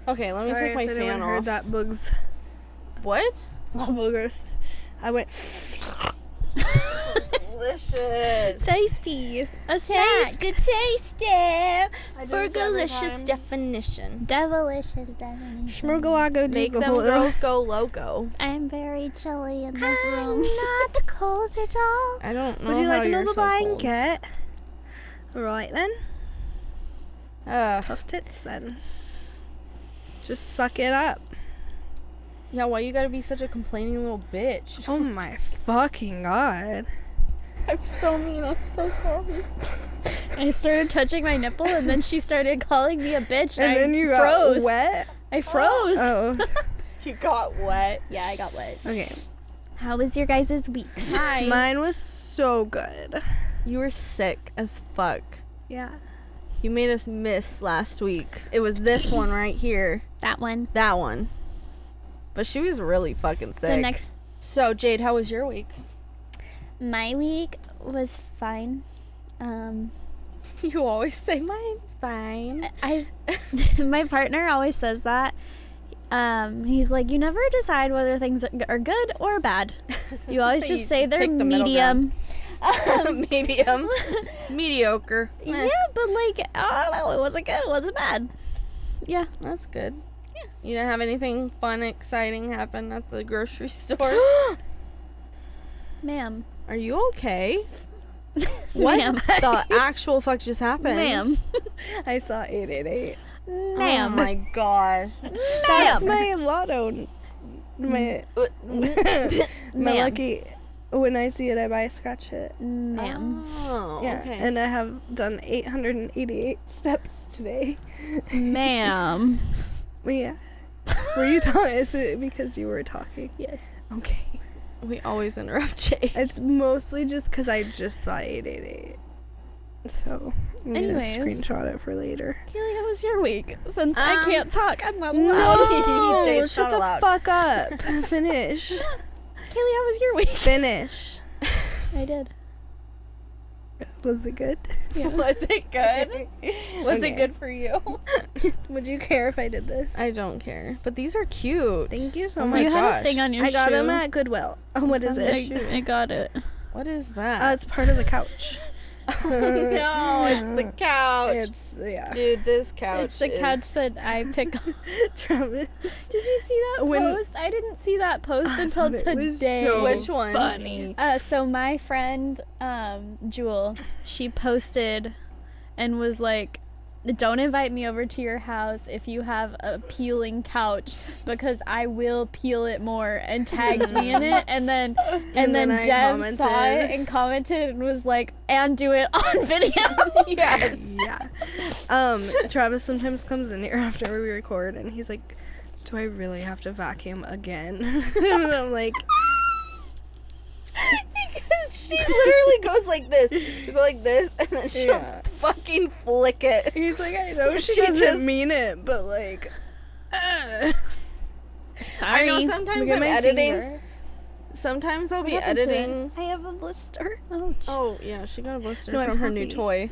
Okay, let me take my fan off. Heard that bugs. What? Boogers. I went. Delicious. Tasty. A snack. Tasty. For delicious Delicious definition. Schmurgalago Make them girls go loco. I'm very chilly in this room. Not cold at all. I don't know. Would you how like you're another so cold. blanket? Right then. Tough tits then. Just suck it up. Yeah, why you gotta be such a complaining little bitch? Oh my fucking god. I'm so mean. I'm so sorry. I started touching my nipple, and then she started calling me a bitch, And then you froze. got wet? I froze. Oh. You got wet. Yeah, I got wet. Okay. How was your guys' weeks? Hi. Mine was so good. You were sick as fuck. Yeah. You made us miss last week. It was this one right here. That one. That one. But she was really fucking sick. So, Jade, how was your week? My week was fine. You always say mine's fine. My partner always says that. He's like, you never decide whether things are good or bad. You always just say they're pick the middle medium. Medium. Mediocre. Yeah, but like, I don't know. It wasn't good. It wasn't bad. Yeah. That's good. Yeah. You didn't have anything fun, exciting happen at the grocery store? Ma'am. Are you okay? What Ma'am. the actual fuck just happened? Ma'am. I saw 888. Ma'am. Oh my gosh. That's my lotto. My lucky. When I see it, I buy a scratch it. Ma'am. Oh, Yeah, okay. and I have done 888 steps today. Ma'am. Yeah. Were you talking? Is it because you were talking? Yes. Okay. We always interrupt Jade. It's mostly just because I just saw 888. So, I'm going to Anyways. screenshot it for later. Kaylee, how was your week? Since I can't talk, I'm not allowed. No, Jade's shut not the allowed. fuck up. Finish. Kaylee, how was your week? Finish. I did. Was it good? Yeah. Was it good? Was Okay. it good for you? Would you care if I did this? I don't care. But these are cute. Thank you so Oh much. my You had a gosh. thing on your I got shoe. them at Goodwill. Oh, what is it? I got it. What is that? It's part of the couch. No, it's the couch. It's, yeah. Dude, this couch It's the couch that I pick up. Travis. Did you see that post? I didn't see that post until thought it was today. so Which one? funny. So my friend, Jewel, she posted and was like, don't invite me over to your house if you have a peeling couch because I will peel it more, and tagged me in it. And then I Dev saw commented. it and commented and was like, and do it on video. Yes. Yeah. Travis sometimes comes in here after we record and he's like, do I really have to vacuum again? And I'm like, Because she literally goes like this. You go like this, and then she'll Yeah. fucking flick it. he's like, I know she She doesn't just- mean it, but like, Sorry. I know sometimes Look at I'm my editing. finger. Sometimes I'll be What happened to it? editing. I have a blister. Ouch. Oh, yeah, she got a blister No, I'm from her new happy. toy.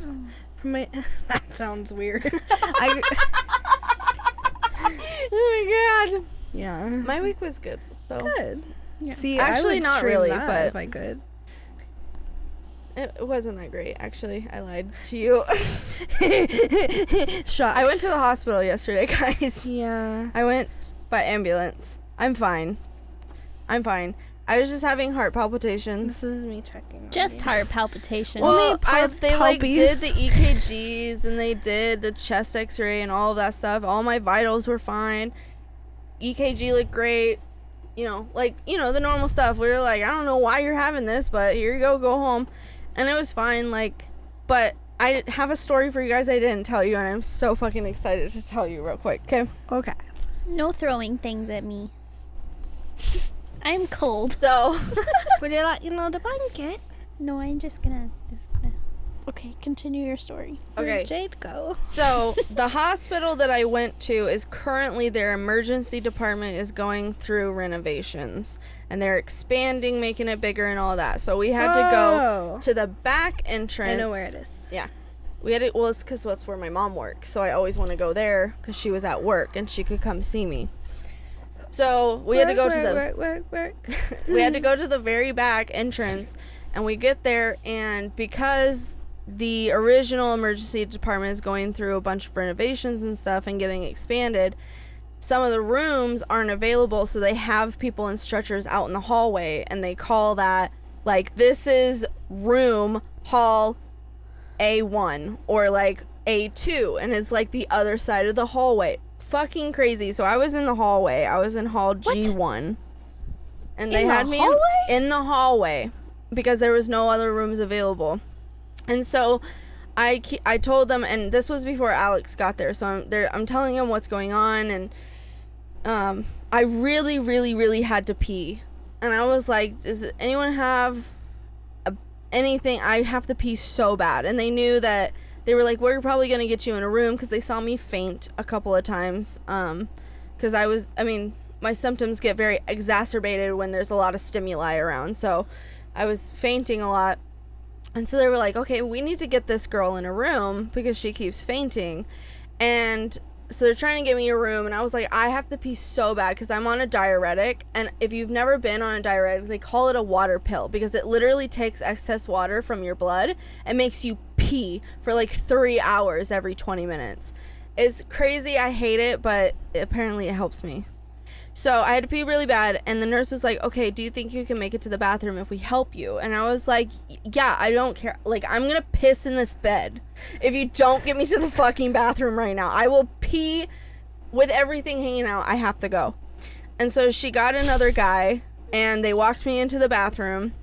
From my, that sounds weird. Oh my god. Yeah. My week was good, though. Good. Yeah. See, Actually, I would not stream really, that but- if I could. It wasn't that great, actually. I lied to you. Shocked. I went to the hospital yesterday, guys. Yeah. I went by ambulance. I'm fine. I was just having heart palpitations. This is me checking. Just heart palpitations. Well, they like palpies. did the EKGs and they did the chest X-ray and all of that stuff. All my vitals were fine. EKG looked great. You know, the normal stuff. We were like, I don't know why you're having this, but here you go home. And it was fine, but I have a story for you guys I didn't tell you, and I'm so fucking excited to tell you real quick, okay? Okay. No throwing things at me. I'm cold. So, Would you like the blanket? No, I'm just gonna. Okay, continue your story. okay. Where'd Jade go? So, the hospital that I went to is currently, their emergency department is going through renovations. And they're expanding, making it bigger and all that. So, we had to go to the back entrance. I know where it is. Yeah. we had it was because that's where my mom works, so I always want to go there because she was at work and she could come see me. So we had to go to the we had to go to the very back entrance, and we get there, and because the original emergency department is going through a bunch of renovations and stuff and getting expanded, some of the rooms aren't available, so they have people in stretchers out in the hallway, and they call that like, this is room hall A1 or like A2, and it's like the other side of the hallway. Fucking crazy. So I was in the hallway. I was in hall G1, and they had me in the hallway because there was no other rooms available. And so I told them, and this was before Alex got there, so I'm telling him what's going on, and I really, really, really had to pee, and I was like, does anyone have anything? I have to pee so bad. And they knew that. They were like, we're probably going to get you in a room, because they saw me faint a couple of times. Because my symptoms get very exacerbated when there's a lot of stimuli around. So I was fainting a lot. And so they were like, okay, we need to get this girl in a room because she keeps fainting. And so they're trying to get me a room. And I was like, I have to pee so bad because I'm on a diuretic. And if you've never been on a diuretic, they call it a water pill because it literally takes excess water from your blood and makes you pee for like 3 hours every 20 minutes. It's crazy. I hate it, but apparently it helps me. So I had to pee really bad, and the nurse was like, okay, do you think you can make it to the bathroom if we help you? And I was like, yeah, I don't care. Like, I'm gonna piss in this bed if you don't get me to the fucking bathroom right now. I will pee with everything hanging out. I have to go. And so she got another guy, and they walked me into the bathroom,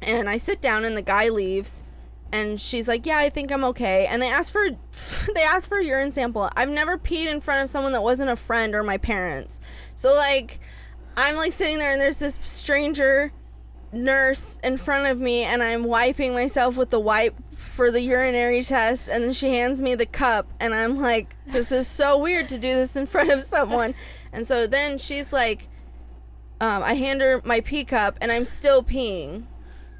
and I sit down, and the guy leaves. And she's like, yeah, I think I'm okay. And they asked for a urine sample. I've never peed in front of someone that wasn't a friend or my parents. So, like, I'm, like, sitting there, and there's this stranger nurse in front of me, and I'm wiping myself with the wipe for the urinary test. And then she hands me the cup, and I'm like, this is so weird to do this in front of someone. And so then she's like, I hand her my pee cup, and I'm still peeing,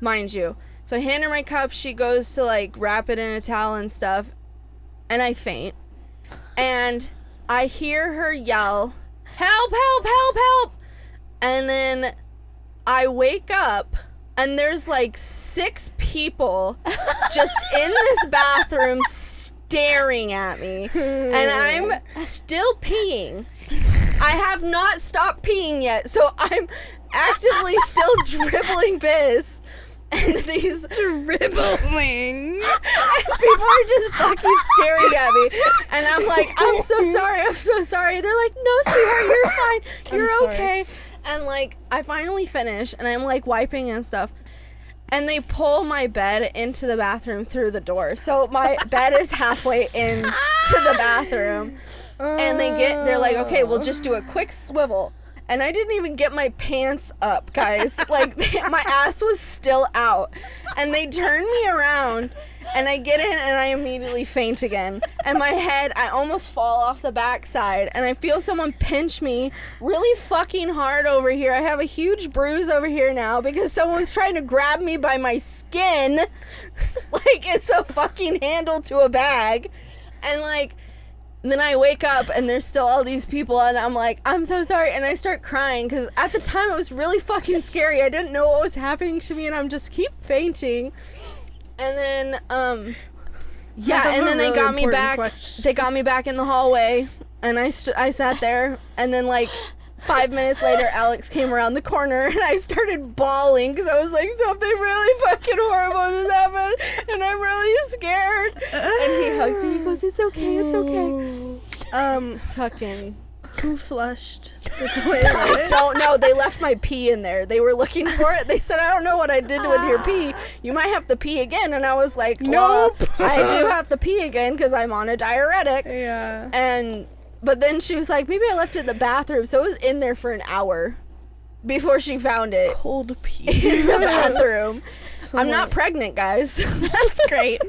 mind you. So I hand her my cup, she goes to like wrap it in a towel and stuff, and I faint. And I hear her yell, help, help, help, help. And then I wake up, and there's like 6 people just in this bathroom staring at me. And I'm still peeing. I have not stopped peeing yet, so I'm actively still dribbling piss. And these dribbling people are just fucking staring at me, and I'm like, I'm so sorry. They're like, no, sweetheart, you're fine, you're okay. And like, I finally finish, and I'm like wiping and stuff, and they pull my bed into the bathroom through the door, so my bed is halfway into the bathroom. And they're like, okay, we'll just do a quick swivel. And I didn't even get my pants up, guys. Like, my ass was still out. And they turn me around, and I get in, and I immediately faint again. And my head, I almost fall off the backside. And I feel someone pinch me really fucking hard over here. I have a huge bruise over here now because someone was trying to grab me by my skin. Like, it's a fucking handle to a bag. And, like... then I wake up, and there's still all these people, and I'm like, I'm so sorry, and I start crying, because at the time it was really fucking scary. I didn't know what was happening to me, and I'm just keep fainting. And then, yeah, and then they got me back. They got me back in the hallway, and I sat there, and then, like, 5 minutes later, Alex came around the corner, and I started bawling, because I was like, something really fucking horrible just happened, and I'm really scared. And he hugs me, he goes, it's okay. Fucking... Who flushed the toilet? I don't know. They left my pee in there. They were looking for it. They said, I don't know what I did with your pee. You might have to pee again. And I was like, nope. I do have to pee again because I'm on a diuretic. Yeah. But then she was like, maybe I left it in the bathroom. So it was in there for an hour before she found it. Cold pee. In the bathroom. I'm not pregnant, guys. That's great.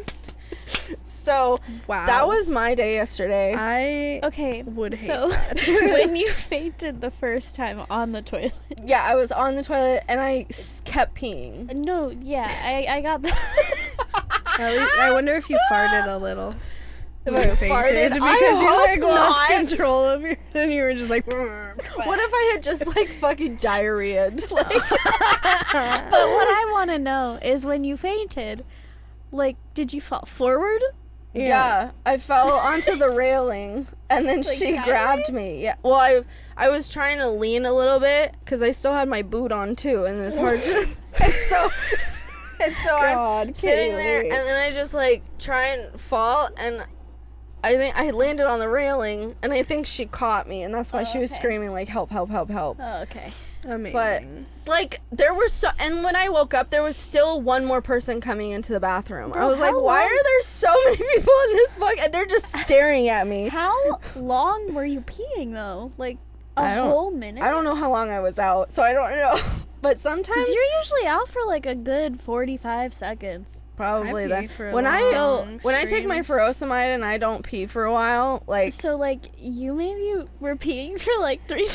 So, wow. That was my day yesterday. I would hate so that. When you fainted the first time on the toilet. Yeah, I was on the toilet, and I kept peeing. No, yeah, I got that. At least, I wonder if you farted a little. If when I you fainted, farted? because I you like hope lost not. control of your, and you were just like. What if I had just like fucking diarrhea? Like, But what I want to know is when you fainted, like, did you fall forward? yeah, I fell onto the railing, and then Like she grabbed me. Yeah, well, I was trying to lean a little bit because I still had my boot on too, and it's hard to. and so I'm sitting there, and then I just like try and fall, and I think I landed on the railing, and I think she caught me, and that's why she was okay. screaming like help, help, help, help. Oh, okay. Amazing. But like there were and when I woke up, there was still one more person coming into the bathroom. I Bro, was like, how why long- are there so many people in this book? And they're just staring at me. How long were you peeing though? Like I a don't- whole minute? I don't know how long I was out, so I don't know. But 'Cause sometimes you're usually out for like a good 45 seconds. probably I that. pee for When long I take my streams. furosemide and I don't pee for a while, like So like you maybe were peeing for like 3 minutes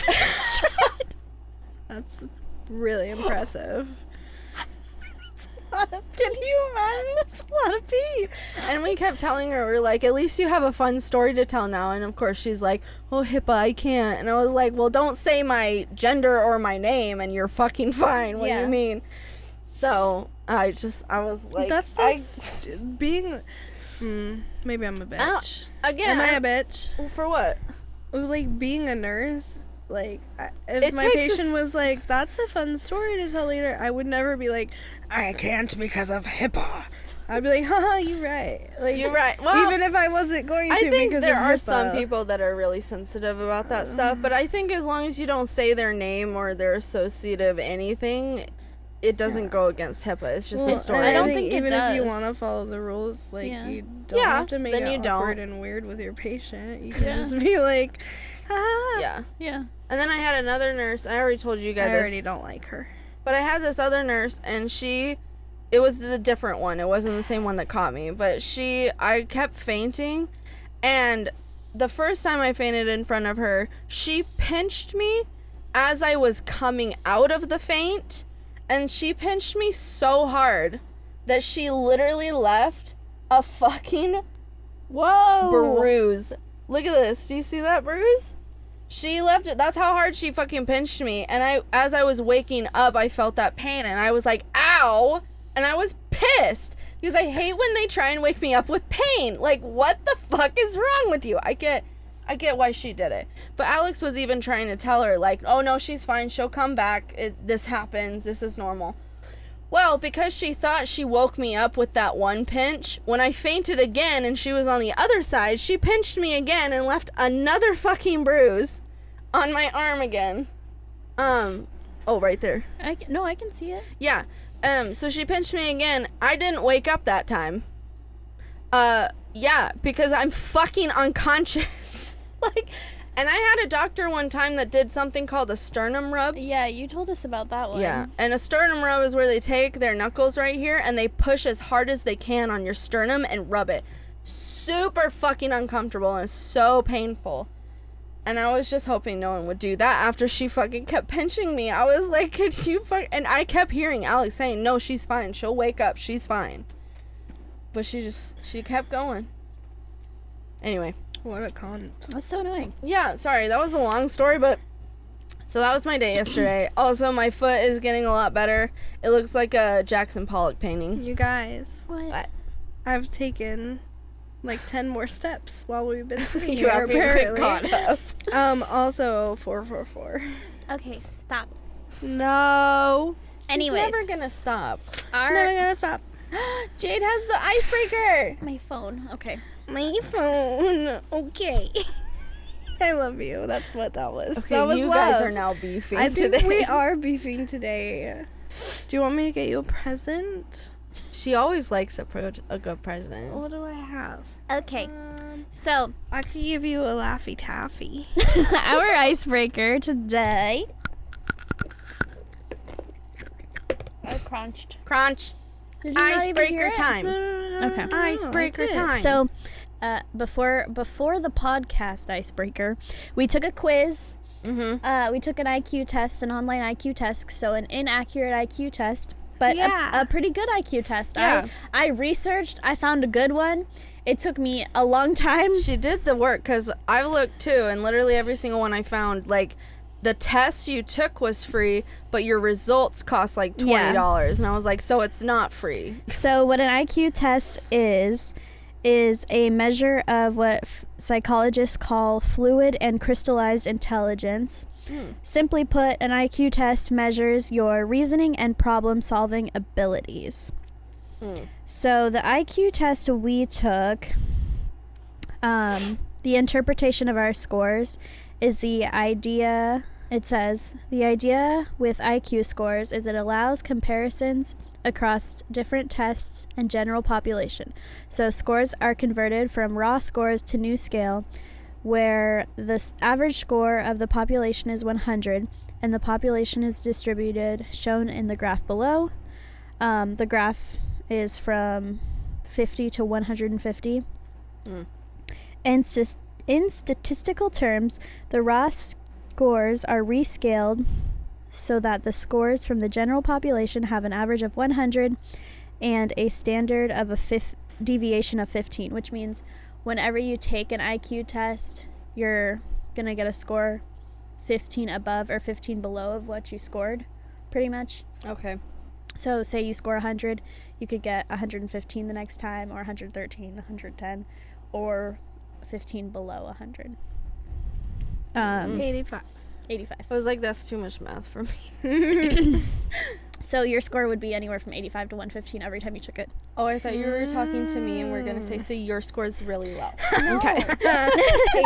straight. That's really impressive. can you imagine? That's a lot of pee. And we kept telling her, we're like, at least you have a fun story to tell now. And of course she's like, oh, HIPAA, I can't. And I was like, well, don't say my gender or my name and you're fucking fine. What do Yeah. you mean? So I was like, That's so being. Maybe I'm a bitch. again, Am I a bitch? for what? Like being a nurse. Like if It my takes patient was like, "That's a fun story to tell later," I would never be like, "I can't because of HIPAA." I'd be like, "Haha, you're right." Like You're right. Well, even if I wasn't going to, I think because there of are HIPAA. some people that are really sensitive about that stuff, but I think as long as you don't say their name or their associative anything, it doesn't go against HIPAA. It's just a Well, story. and I don't think it even if you does. want to follow the rules, like Yeah. you don't Yeah, have to make then it you don't. awkward and weird with your patient. You can Yeah. just be like, "Ah." Yeah. Yeah. And then I had another nurse. I already told you I guys already this. don't like her. But I had this other nurse, and it was the different one. It wasn't the same one that caught me. But I kept fainting. And the first time I fainted in front of her, she pinched me as I was coming out of the faint. And she pinched me so hard that she literally left a fucking Whoa. bruise. Look at this. Do you see that bruise? She left it. That's how hard she fucking pinched me. And as I was waking up, I felt that pain. And I was like, ow. And I was pissed. Because I hate when they try and wake me up with pain. Like, what the fuck is wrong with you? I get why she did it. But Alex was even trying to tell her, like, oh, no, she's fine. She'll come back. This happens. This is normal. Well, because she thought she woke me up with that one pinch, when I fainted again and she was on the other side, she pinched me again and left another fucking bruise on my arm again. Right there. I can see it. Yeah. So she pinched me again. I didn't wake up that time. Yeah, because I'm fucking unconscious. And I had a doctor one time that did something called a sternum rub. Yeah, you told us about that one. Yeah, and a sternum rub is where they take their knuckles right here and they push as hard as they can on your sternum and rub it. Super fucking uncomfortable and so painful. And I was just hoping no one would do that after she fucking kept pinching me. I was like, could you and I kept hearing Alex saying, no, she's fine. She'll wake up. She's fine. But she kept going. Anyway. What a cunt. That's so annoying. Yeah, sorry, that was a long story, but so that was my day yesterday. Also, my foot is getting a lot better. It looks like a Jackson Pollock painting. You guys, What? I've taken like 10 more steps while we've been sitting You here, haven't even apparently. caught up. Also 444. Okay, stop. No. Anyways, He's never gonna stop. I'm never gonna stop. Jade has the icebreaker. my phone. Okay. My phone. Okay. I love you. That's what that was. Okay, that was you love. guys are now beefing I think today. we are beefing today. Do you want me to get you a present? She always likes a good present. What do I have? Okay. So, I could give you a Laffy Taffy. our icebreaker today. I crunched. Crunch. Did you not even hear Icebreaker it? time. Okay. Icebreaker time. So, before the podcast icebreaker, we took a quiz. Mm-hmm. We took an IQ test, an online IQ test. So, an inaccurate IQ test but Yeah. a pretty good IQ test. Yeah. I researched. I found a good one. It took me a long time. She did the work, because I looked too, and literally every single one I found, like, the test you took was free, but your results cost like $20. And I was like, so it's not free. So what an IQ test is a measure of what psychologists call fluid and crystallized intelligence. Simply put, an IQ test measures your reasoning and problem-solving abilities. So the IQ test we took, the interpretation of our scores is the idea. It says, the idea with IQ scores is it allows comparisons across different tests and general population. So scores are converted from raw scores to new scale, where the average score of the population is 100 and the population is distributed, shown in the graph below. The graph is from 50 to 150. And in statistical terms, the raw scores are rescaled so that the scores from the general population have an average of 100 and a standard of a deviation of 15, which means whenever you take an IQ test, you're going to get a score 15 above or 15 below of what you scored, pretty much. Okay. So say you score 100, you could get 115 the next time, or 113, 110, or 15 below 100. 85. 85. I was like, that's too much math for me. So your score would be anywhere from 85 to 115 every time you took it. Oh, I thought you were talking to me and we're going to say, so your score's really low. Okay.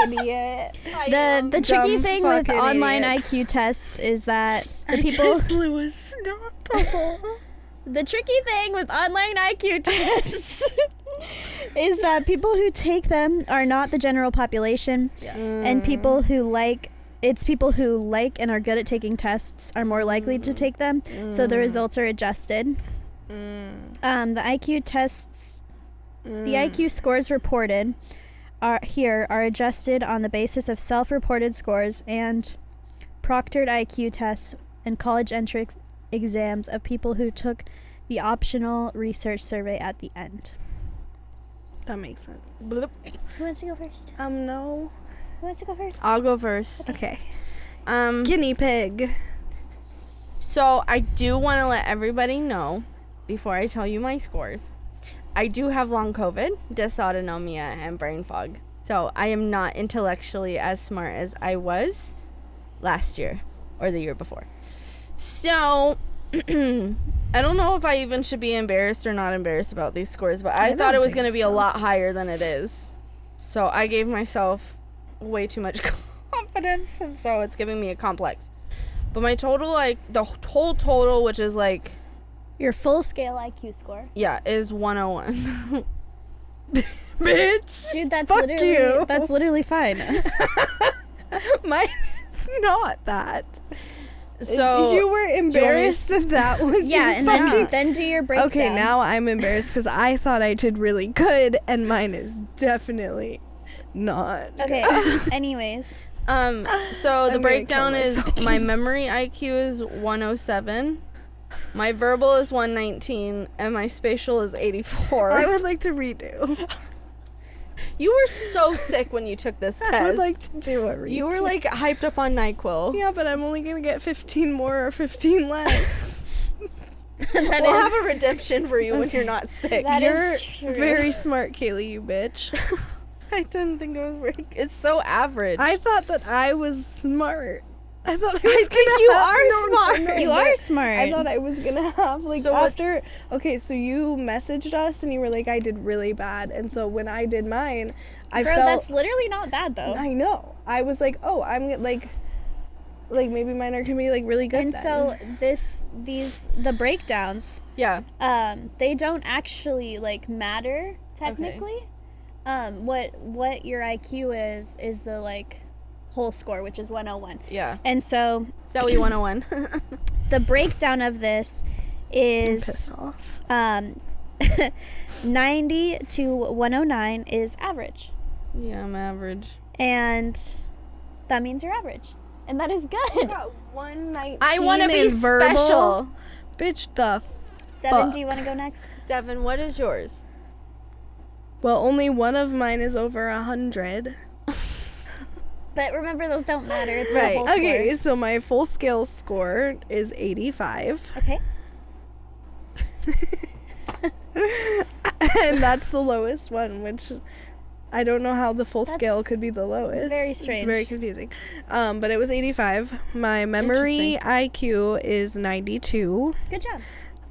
Idiot. The tricky Dumb thing with fucking online idiot. IQ tests is that the people... blew a snot bubble. The tricky thing with online IQ tests is that people who take them are not the general population, and people who like and are good at taking tests are more likely to take them, so the results are adjusted. The IQ tests, the IQ scores reported are adjusted on the basis of self-reported scores and proctored IQ tests and college entrance exams of people who took the optional research survey at the end. That makes sense. Bloop. Who wants to go first? No. Who wants to go first? I'll go first. Okay. Guinea pig. So I do want to let everybody know, before I tell you my scores, I do have long COVID, dysautonomia, and brain fog. So I am not intellectually as smart as I was last year or the year before. So I don't know if I even should be embarrassed or not embarrassed about these scores, but I thought it was going to be a lot higher than it is. So I gave myself way too much confidence, and so it's giving me a complex. But my total, like, the whole total, which is like, Your full scale IQ score. yeah, is 101. Bitch. Dude, that's Fuck literally you. that's literally fine. Mine is not that. So you were embarrassed that was Yeah, your and fucking... then do your breakdown. Okay, now I'm embarrassed because I thought I did really good, and mine is definitely not. Okay. Anyways, so the I'm gonna kill breakdown is myself. my memory IQ is 107, my verbal is 119, and my spatial is 84. I would like to redo. You were so sick when you took this test. I would like to do a redo. You were like hyped up on NyQuil. Yeah, but I'm only gonna get 15 more or 15 less. We'll have a redemption for you when you're not sick. That You're is true. very smart, Kaylee, you bitch. I didn't think it was very. It's so average. I thought that I was smart. I thought I was think gonna you have, are no, smart. no, You but are smart. I thought I was gonna have like So what's- after. Okay, so you messaged us and you were like, I did really bad, and so when I did mine, I Bro, felt. that's literally not bad though. I know. I was like, oh, I'm like maybe mine are gonna be like really good. And then. so the breakdowns, yeah. they don't actually like matter technically. What your IQ is the like whole score, which is 101. Yeah. And so Is that what you 101? the breakdown of this I'm is pissed off. 90 to 109 is average. Yeah, I'm average. And that means you're average. And that is I good. got 119. I want to be in verbal. special. Bitch, the Devin, do you want to go next? Devin, what is yours? Well, only one of mine is over 100. But remember, those don't matter. It's Right. the whole score. Okay, so my full scale score is 85. Okay. And that's the lowest one, which I don't know how the full scale That's could be the lowest. very It's strange. very confusing. But it was 85. My memory IQ is 92. Good job.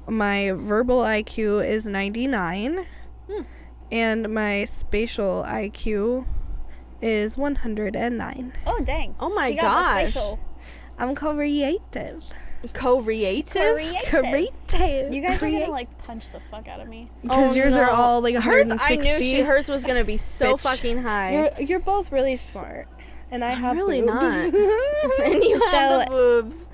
My verbal IQ is 99. And my spatial IQ is 109. Oh, dang. Oh my You got the gosh. spatial. I'm creative. Co-creative? Creative. You guys are gonna like punch the fuck out of me. Because Oh, yours are no. all like Hers, 160. I knew hers was gonna be so Bitch. fucking high. You're both really smart. And I have really boobs. not. And you have the boobs.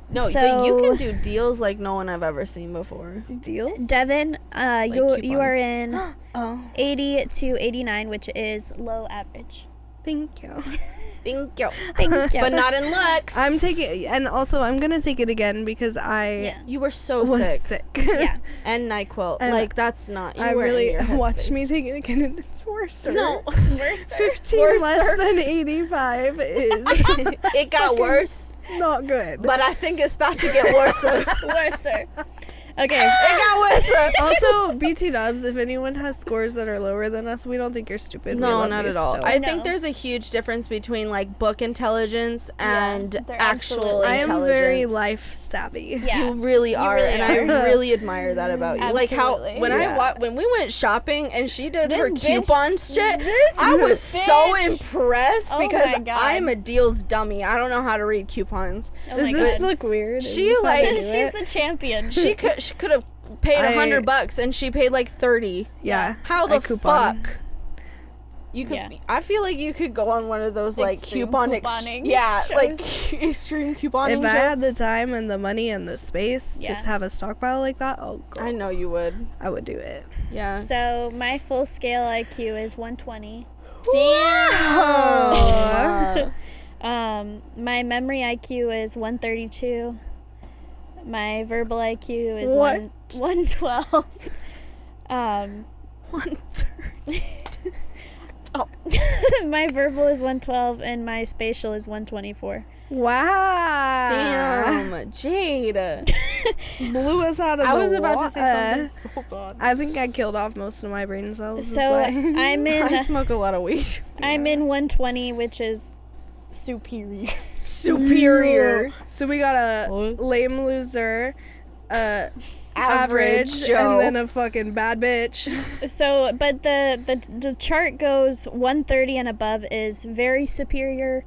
No, but you so- can do deals like no one I've ever seen before. Deal? Devin, you are in Oh, 80 to 89, which is low average. thank you. Thank you. Thank you. But not in looks. I'm taking, and also I'm gonna take it again because I Yeah. You were so was sick. sick. Yeah. And NyQuil. And Like, that's not. You I weren't in really your watched headspace. me take it again, and it's worse. No. 15 Worse. less than 85 is It got worse, not good. but I think it's about to get worse. It Worser. Okay. got worse. Also, BT dubs, if anyone has scores that are lower than us, we don't think you're stupid. We No, love not you at all. still. I No. think there's a huge difference between like book intelligence Yeah, and there actual absolutely I intelligence. am very life savvy. Yeah. You really are, really and are. I really admire that about you. Like how Absolutely. when Yeah. when we went shopping and she did her This bitch- coupon shit, this I was so bitch- impressed Oh because my God. I'm a deals dummy. I don't know how to read coupons. Oh Does my this god. look weird? She, Is this how like- they do She's it? the champion. She could have paid I- $100 and she paid like 30. Yeah. How I the coupon. fuck? You could. Yeah. I feel like you could go on one of those like Extreme couponing yeah, shows. like extreme couponing. If I shows. had the time and the money and the space, Yeah. just have a stockpile like that, oh, girl, I know you would. I would do it. Yeah. So my full scale IQ is 120. Damn. My memory IQ is 132. My verbal IQ is What? 112. 130. My verbal is 112 and my spatial is 124. Wow. Damn, Jade. Blew us out of I the was about to say water. something. Oh God. I think I killed off most of my brain cells. is So why. I'm in I smoke a lot of weed. I'm in 120, which is superior. Superior. So we got a What? lame loser, Average average, Joe. and then a fucking bad bitch. So, but the chart goes 130 and above is very superior.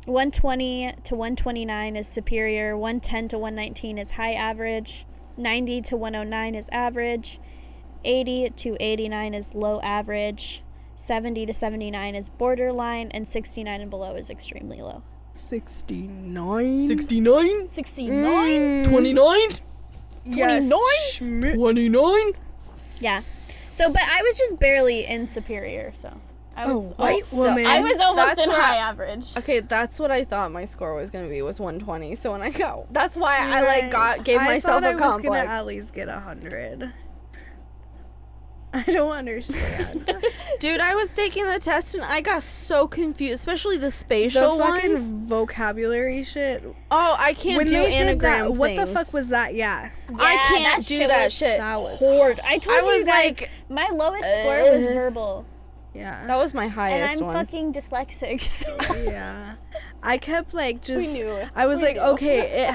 120 to 129 is superior. 110 to 119 is high average. 90 to 109 is average. 80 to 89 is low average. 70 to 79 is borderline, and 69 and below is extremely low. 69. 69? 69? 29? Yes. 29? Yeah. So, but I was just barely in superior, so I was white almost- woman. I was almost That's in what high I- average. Okay, that's what I thought my score was gonna be, was 120. So when I got, that's why I like gave myself I a thought I was complex. gonna at least get 100. I don't understand. Dude, I was taking the test and I got so confused, especially the The spatial fucking ones. vocabulary shit. Oh, I can't do they did that, anagram what the things. fuck was that? Yeah. I Yeah, can't that do shit that was- shit. That was Horde. I told I you was guys, like, my lowest score was verbal, Yeah. That was my and highest I'm one. fucking dyslexic. So. Yeah. I kept like just knew it. I was We like, knew. okay, it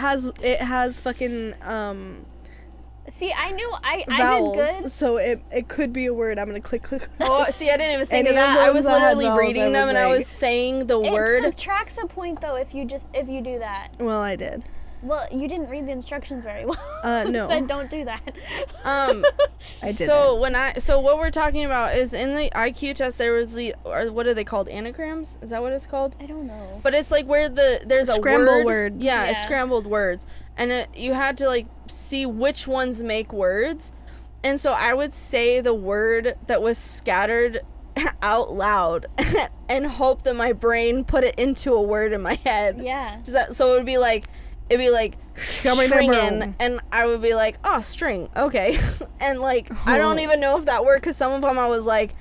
has fucking See, I knew I vowels. did good. So it could be a word. I'm gonna click. Oh, see, I didn't even think Any of that. of I those was that had literally vowels, reading I them was and I like- was saying the It word. subtracts a point though if you do that. Well, I did. Well, you didn't read the instructions very well. No. It said don't do that. I didn't. So what we're talking about is in the IQ test there was or what are they called, anagrams? Is that what it's called? I don't know. But it's like where there's a Scramble word. words. Yeah, it's Yeah. scrambled words, and you had to like see which ones make words, and so I would say the word that was scattered out loud and hope that my brain put it into a word in my head. Yeah. So it would be like it'd be like Show me the stringing, broom. and I would be like, oh, string, okay. And like, I don't even know if that worked, because some of them I was like,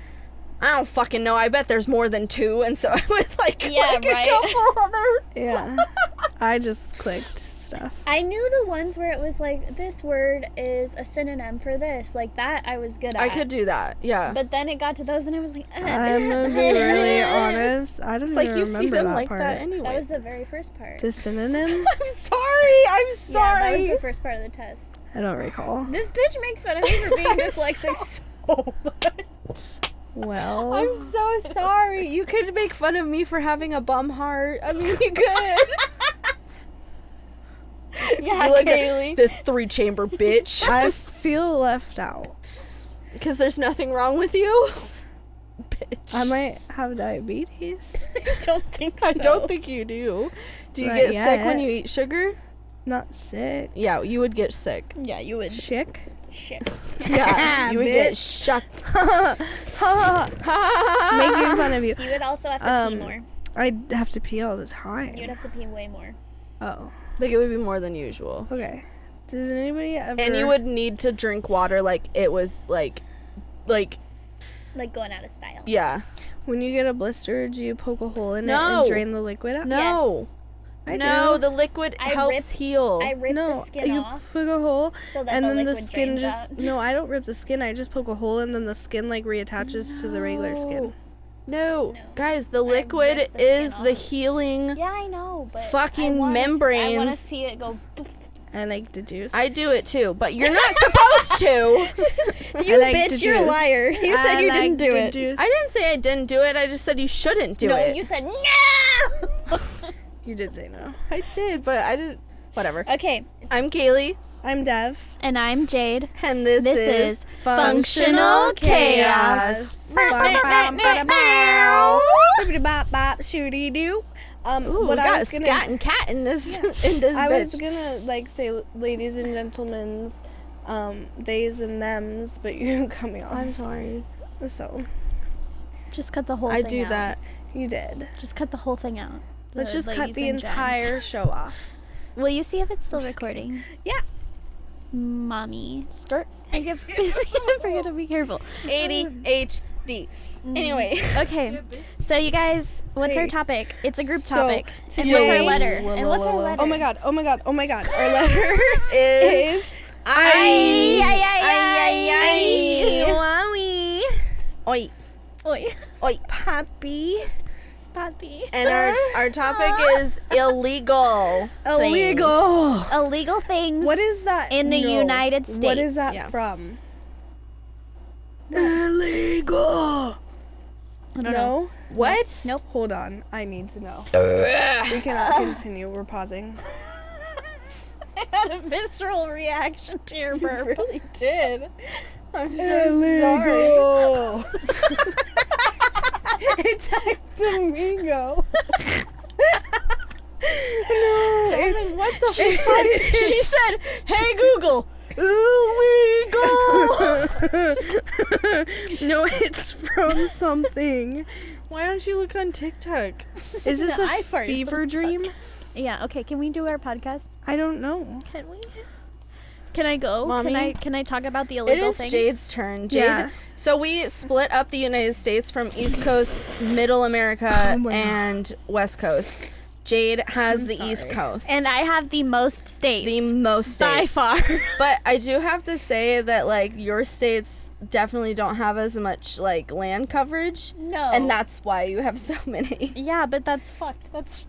I don't fucking know, I bet there's more than 2, and so I would like click a couple others. Yeah. I just clicked stuff. I knew the ones where it was like, this word is a synonym for this. Like that I was good at. I could do that, yeah. But then it got to those and I was like, I'm gonna be really honest. I don't It's even like, you remember see them that like part. that anyway. that was the very first part. The synonym? I'm sorry. Yeah, that was the first part of the test. I don't recall. This bitch makes fun of me for being dyslexic so much. Well, I'm so sorry. You could make fun of me for having a bum heart. I mean, you could. Yeah, You look Kaylee. at the 3-chamber bitch. I feel left out. Because there's nothing wrong with you. Bitch. I might have diabetes. I don't think so. I don't think you do. Do you Not get sick when yet. you eat sugar? Not sick. Yeah, you would get sick. Yeah, you would. Chick. Shit. Yeah, you would get Bitch. shucked. Making fun of you. You would also have to pee Um, more. I'd have to pee all the time. You would have to pee way more. Oh, Like, it would be more than usual. okay. Does anybody ever? And you would need to drink water like it was like, Like going out of style. yeah. When you get a blister, do you poke a hole in it No. and drain the liquid out? No. I No, do. the liquid I helps rip- heal. I ripped No, the skin you off poke a hole, so that and the then the liquid skin drains just. out. No, I don't rip the skin. I just poke a hole, and then the skin like reattaches to the regular skin. No. No. Guys, the ripped liquid the skin is the off. healing. Yeah, I know, but Fucking I want to membranes. see it go. I like the juice. I do it too, but you're not supposed to. You like the juice. liar. You said you didn't do it. Juice. I didn't say I didn't do it. I just said you shouldn't do No, it. you said no. You did say no. I did, but I didn't. Whatever. Okay, I'm Kaylee, I'm Dev. and I'm Jade. and this is Functional Chaos. Shooty doo. Ooh, What we I got was gonna, scat and cat in this in this I was bitch. gonna like say, ladies and gentlemen's, theys and thems, but you cut me off. I'm sorry. So Just cut the whole I thing do out. that. you did. Just cut the whole thing out. Let's just cut ladies the and gents. entire show off. Will you see if it's still recording? Yeah. Mommy. Skirt. I get busy. I forget to be careful. ADHD. Anyway. Okay, so you guys, what's our Hey. topic? It's a group So, topic. And today- what's our letter? And what's our letter? Oh my god. Oh my god. Oh my god. Our letter Is Chihuahua. Oi. Oi. Oi. Puppy. Poppy. And our topic is illegal. Illegal. Illegal things. What is that? In the United What is States. that Yeah. from? Illegal. I don't know. No? What? Nope. Hold on. I need to know. We cannot continue. We're pausing. I had a visceral reaction to your burp. really did. I'm so Illegal. It's amigo. No, sorry. What the she fuck? she said, "Hey Google, illegal." No, it's from something. Why don't you look on TikTok? Is this No, a I farted. fever dream? Yeah, okay, can we do our podcast? I don't know. Can we? Can I go? Mommy? Can I talk about the It illegal is things? Jade's turn. Jade. Yeah. So we split up the United States from East Coast, Middle America, Oh my God. and West Coast. Jade has I'm the East sorry. Coast. And I have the most states. the most by states. far. But I do have to say that like your states definitely don't have as much like land coverage. No. And that's why you have so many. Yeah, but that's fucked. That's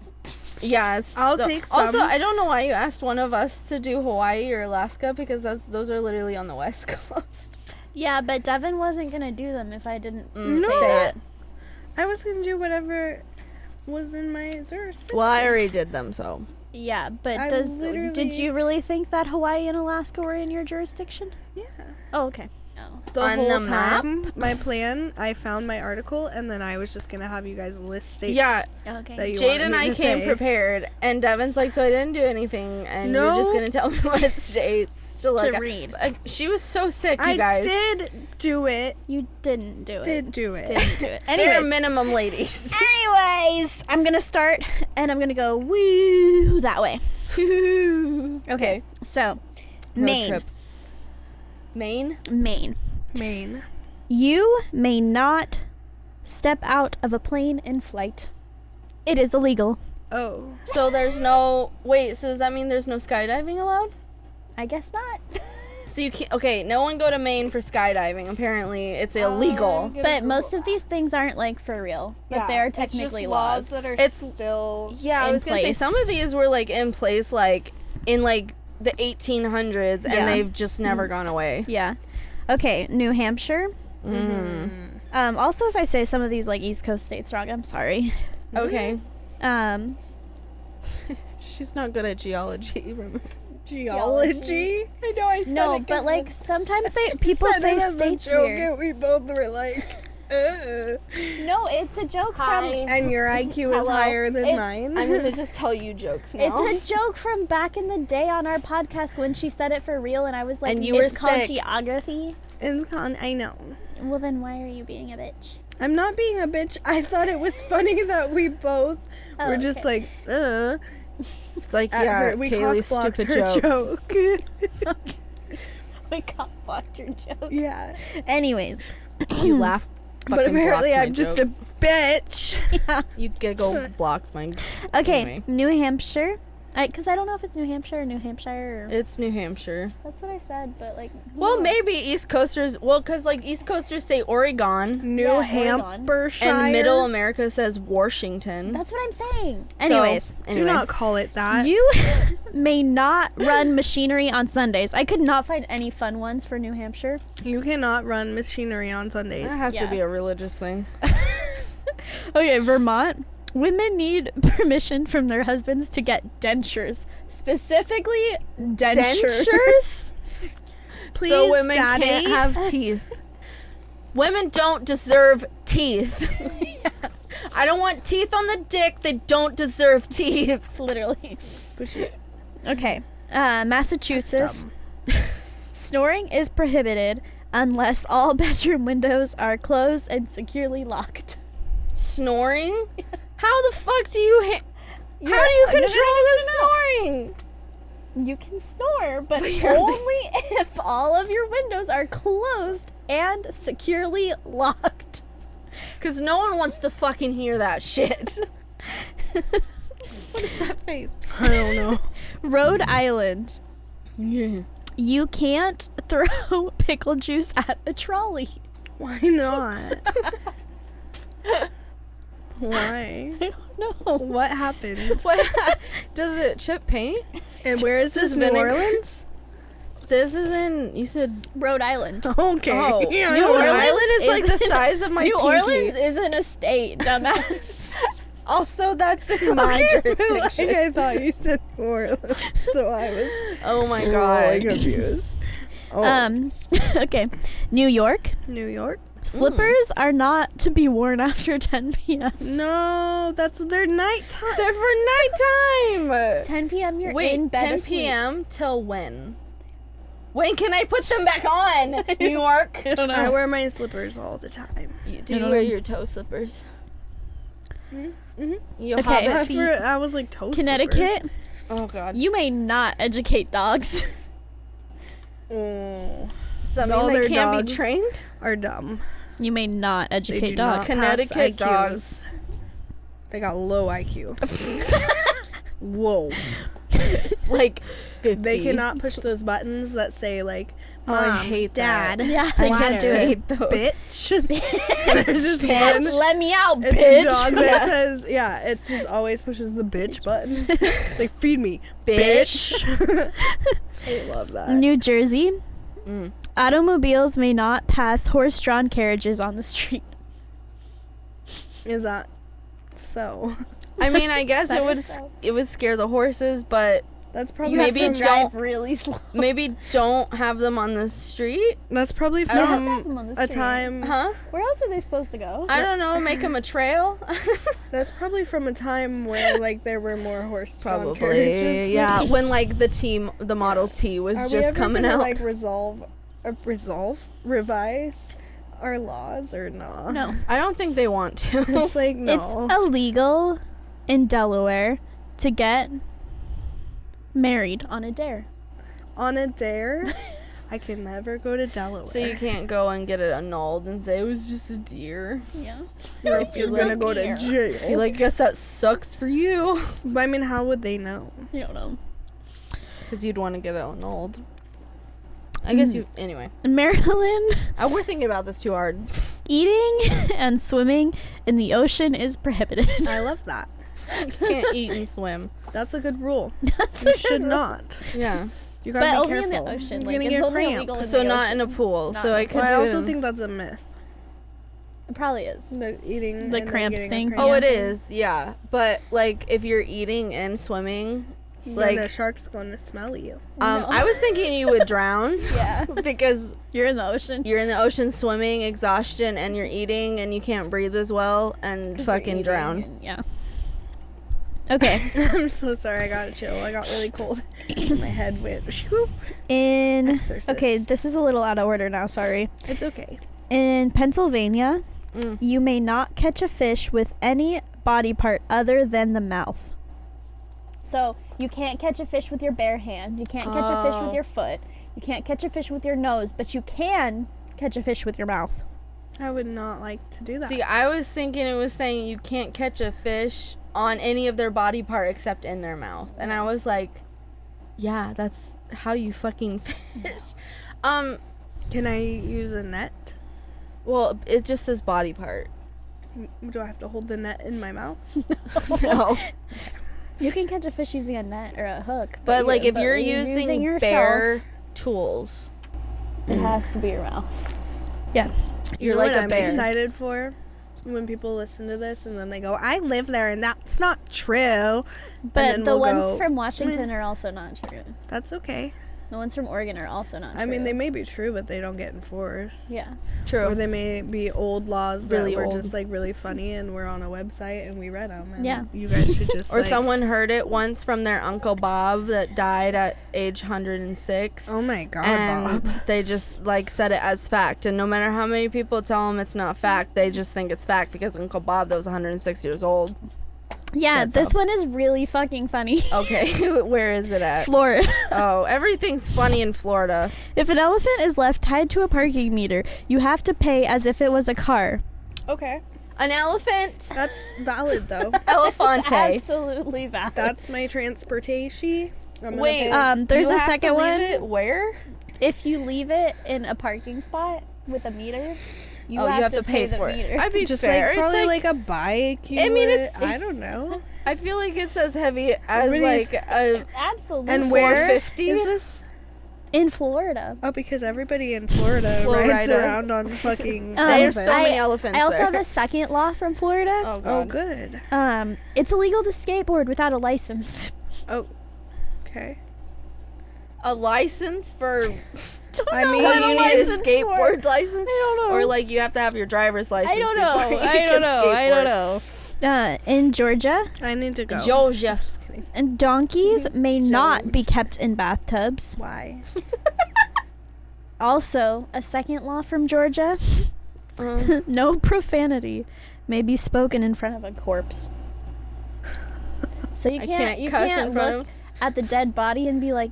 Yes. I'll take some. Also, I don't know why you asked one of us to do Hawaii or Alaska because those are literally on the West Coast. yeah, but Devin wasn't gonna do them if I didn't No. say that. I was gonna do whatever was in my jurisdiction. Well, I already did them, so. Yeah, but I did literally- you really think that Hawaii and Alaska were in your jurisdiction? Yeah. Oh, okay. Oh. The On whole the map? time, my plan, I found my article, and then I was just gonna have you guys list states. Yeah, Okay. that you Jade wanted and me I to came say. prepared, and Devin's like, so I didn't do anything, and you're No. just going to tell me what states to look To at. read. She was so sick, you I guys. did do it. You didn't do it. Did do it. Didn't do it. They're Anyways. minimum ladies. Anyways, I'm gonna start and I'm gonna go woo that way. Okay, so Road Maine. trip. Maine? Maine. You may not step out of a plane in flight. It is illegal. Oh. So there's no... Wait, so does that mean there's no skydiving allowed? I guess not. So you can't... Okay, no one go to Maine for skydiving. Apparently, it's illegal. But most of these things aren't like for real. But they are technically it's just laws. that are It's- still. Yeah, I in was going to say, place. some of these were, like, in place, like, in, like, the 1800s, and Yeah. they've just never gone away. Yeah. Okay, New Hampshire. Also, if I say some of these like East Coast states wrong, I'm sorry. Okay. Um, She's not good at geology. Remember? Geology. I know I said no, it 'cause but like it's- sometimes people say states weird. And we both were like, No, it's a joke Hi. from. and your IQ is Hello. higher than It's- mine. I'm going to just tell you jokes now. It's a joke from back in the day on our podcast when she said it for real, and I was like, And you were "It's called sick. geography." I know. Well, then why are you being a bitch? I'm not being a bitch. I thought it was funny that we both Oh, were just okay. like, It's like, at yeah, her. We Kaylee's cock-blocked stupid her joke. joke. We got blocked your joke. Yeah. Anyways, You laugh. But apparently I'm just a bitch. You giggle blocked my... okay, Anyway. New Hampshire. Because I don't know if it's New Hampshire or New Hampshire. Or, It's New Hampshire. that's what I said, but like. who Well, knows? maybe East Coasters... Well, because, like, East Coasters say Oregon, New Oregon. Hampshire. and Middle America says Washington. That's what I'm saying. So, Anyways, Do not call it that. you may not run machinery on Sundays. I could not find any fun ones for New Hampshire. You cannot run machinery on Sundays. That has Yeah. to be a religious thing. Okay, Vermont. Women need permission from their husbands to get dentures. Specifically, dentures. Dentures? Please, so women Daddy. can't have teeth. Women don't deserve teeth. I don't want teeth on the dick. They don't deserve teeth. Literally. Bushy. Okay. Massachusetts. Snoring is prohibited unless all bedroom windows are closed and securely locked. Snoring? How the fuck do you... How do you No, control the no. snoring? You can snore, but you're only if all of your windows are closed and securely locked. Because no one wants to fucking hear that shit. What is that face? I don't know. Rhode Island. Yeah. You can't throw pickle juice at a trolley. Why not? Why? I don't know. What happened? What? Does it chip paint? And where is this? Just New vinegar? Orleans? This is in... You said... Rhode Island. Okay. Oh, Yeah, New Orleans Orleans is like the isn't- size of my New pinky. Orleans isn't a state, dumbass. Also, that's in my Like jurisdiction. I thought you said New Orleans, so I was Oh my really god. confused. Oh. Okay. New York. New York? Slippers are not to be worn after 10 p.m. No, that's their nighttime. They're for nighttime. 10 p.m. you're Wait, in bed 10 asleep. p.m. till when? When can I put them back on? New York? I don't know. I wear my slippers all the time. Do you wear your toe slippers? Mm-hmm. You Okay. hobbit feet? I was like toast Connecticut. Oh god. You may not educate dogs. Oh, Does that all mean they their can't dogs be trained? are dumb. You may not They educate do dogs. not Connecticut pass IQs. dogs. They got low IQ. Whoa. It's like 50. They cannot push those buttons that say like Oh, I Mom, hate Dad, that. Yeah, they I can't do it. hate those. bitch. There's this one. Let me out, It's bitch. a dog that says, yeah, it just always pushes the bitch button. It's like, feed me, bitch. I love that. New Jersey. Mm. Automobiles may not pass horse-drawn carriages on the street. Is that so? I mean, I guess That it would is so. it would scare the horses, but That's probably Maybe from, don't- really slow. maybe don't have them on the street. That's probably don't have to have them from on the a street. time. Huh? Where else are they supposed to go? I don't know. Make them a trail. That's probably from a time where like there were more horse-drawn Probably. carriages. Yeah. When like the Model T was Are we just ever coming gonna, out. like revise our laws or no? No. I don't think they want to. It's like no. It's illegal in Delaware to get married on a dare. On a dare? I can never go to Delaware. So you can't go and get it annulled and say it was just a deer. Yeah. Or else you're gonna go to jail. You're like, guess that sucks for you. But I mean, how would they know? You don't know. Because you'd want to get it annulled. I guess you... Anyway. In Maryland, We're thinking about this too hard. eating and swimming in the ocean is prohibited. I love that. You can't eat and swim. That's a good rule. That's You should not. Yeah. You But gotta be only careful. in the ocean. You're Like, gonna it's get only cramp. illegal in So the not ocean. in a pool. Not So in I a could Well, I do also it. think that's a myth. It probably is. The eating The and then cramps getting a thing. cramp. Oh, it is. Yeah. But like if you're eating and swimming, Then like a shark's gonna smell you. No. I was thinking you would drown. Yeah. Because You're in the ocean. you're in the ocean swimming, exhaustion, and you're eating and you can't breathe as well and 'Cause you're fucking eating drown. and- yeah. Okay. I'm so sorry. I got chill. I got really cold. My head went. Shoo. Exorcist. Okay, this is a little out of order now, sorry. It's okay. In Pennsylvania, Mm. you may not catch a fish with any body part other than the mouth. So, you can't catch a fish with your bare hands. You can't catch a fish with Oh. your foot. You can't catch a fish with your nose, but you can catch a fish with your mouth. I would not like to do that. See, I was thinking it was saying you can't catch a fish on any of their body part except in their mouth. And I was like, yeah, that's how you fucking fish. Can I use a net? Well, it just says body part. Do I have to hold the net in my mouth? No. You can catch a fish using a net or a hook. But like if but you're when using yourself, bare tools, it has to be your mouth. Yeah. you're You know like what a I'm bear. excited for? When people listen to this and then they go, I live there and that's not true. But then the we'll ones go, from Washington are also not true. That's okay. The ones from Oregon are also not true. I mean, they may be true, but they don't get enforced. Yeah. True. Or they may be old laws Really that were old. just like really funny and we're on a website and we read them. And Yeah. you guys should just Or like, someone heard it once from their Uncle Bob that died at age 106. oh my God, And Bob. they just like said it as fact. And no matter how many people tell them it's not fact, they just think it's fact because Uncle Bob, that was 106 years old. Yeah, Said this so. one is really fucking funny. Okay, where is it at? Florida. Oh, everything's funny in Florida. If an elephant is left tied to a parking meter, you have to pay as if it was a car. Okay. An elephant? That's valid though. Elefante. Absolutely valid. That's my transportation. I'm gonna Wait, pay. There's you a have to second leave one. it where? If you leave it in a parking spot with a meter, you Oh, have to pay the for it. meter. I'd be just fair. like It's probably like a bike. I mean, it's- I don't know. I feel like it's as heavy as Everybody's- like a Absolutely. And where 450? is this? In Florida. Oh, because everybody in Florida rides Florida. around on fucking. There's elephants. so many elephants I also there. have a second law from Florida. Oh, Oh, God. good. It's illegal to skateboard without a license. Oh, okay. A license for I mean, what, you need a license skateboard for? license? I don't know. Or like you have to have your driver's license. I don't know. before you I can don't know. I don't skateboard. know. In Georgia, I need to go. Georgia. Just kidding. and donkeys may not be kept in bathtubs. Why? Also, a second law from Georgia: no profanity may be spoken in front of a corpse. So you I can't, can't you cuss can't in front look of- at the dead body and be like,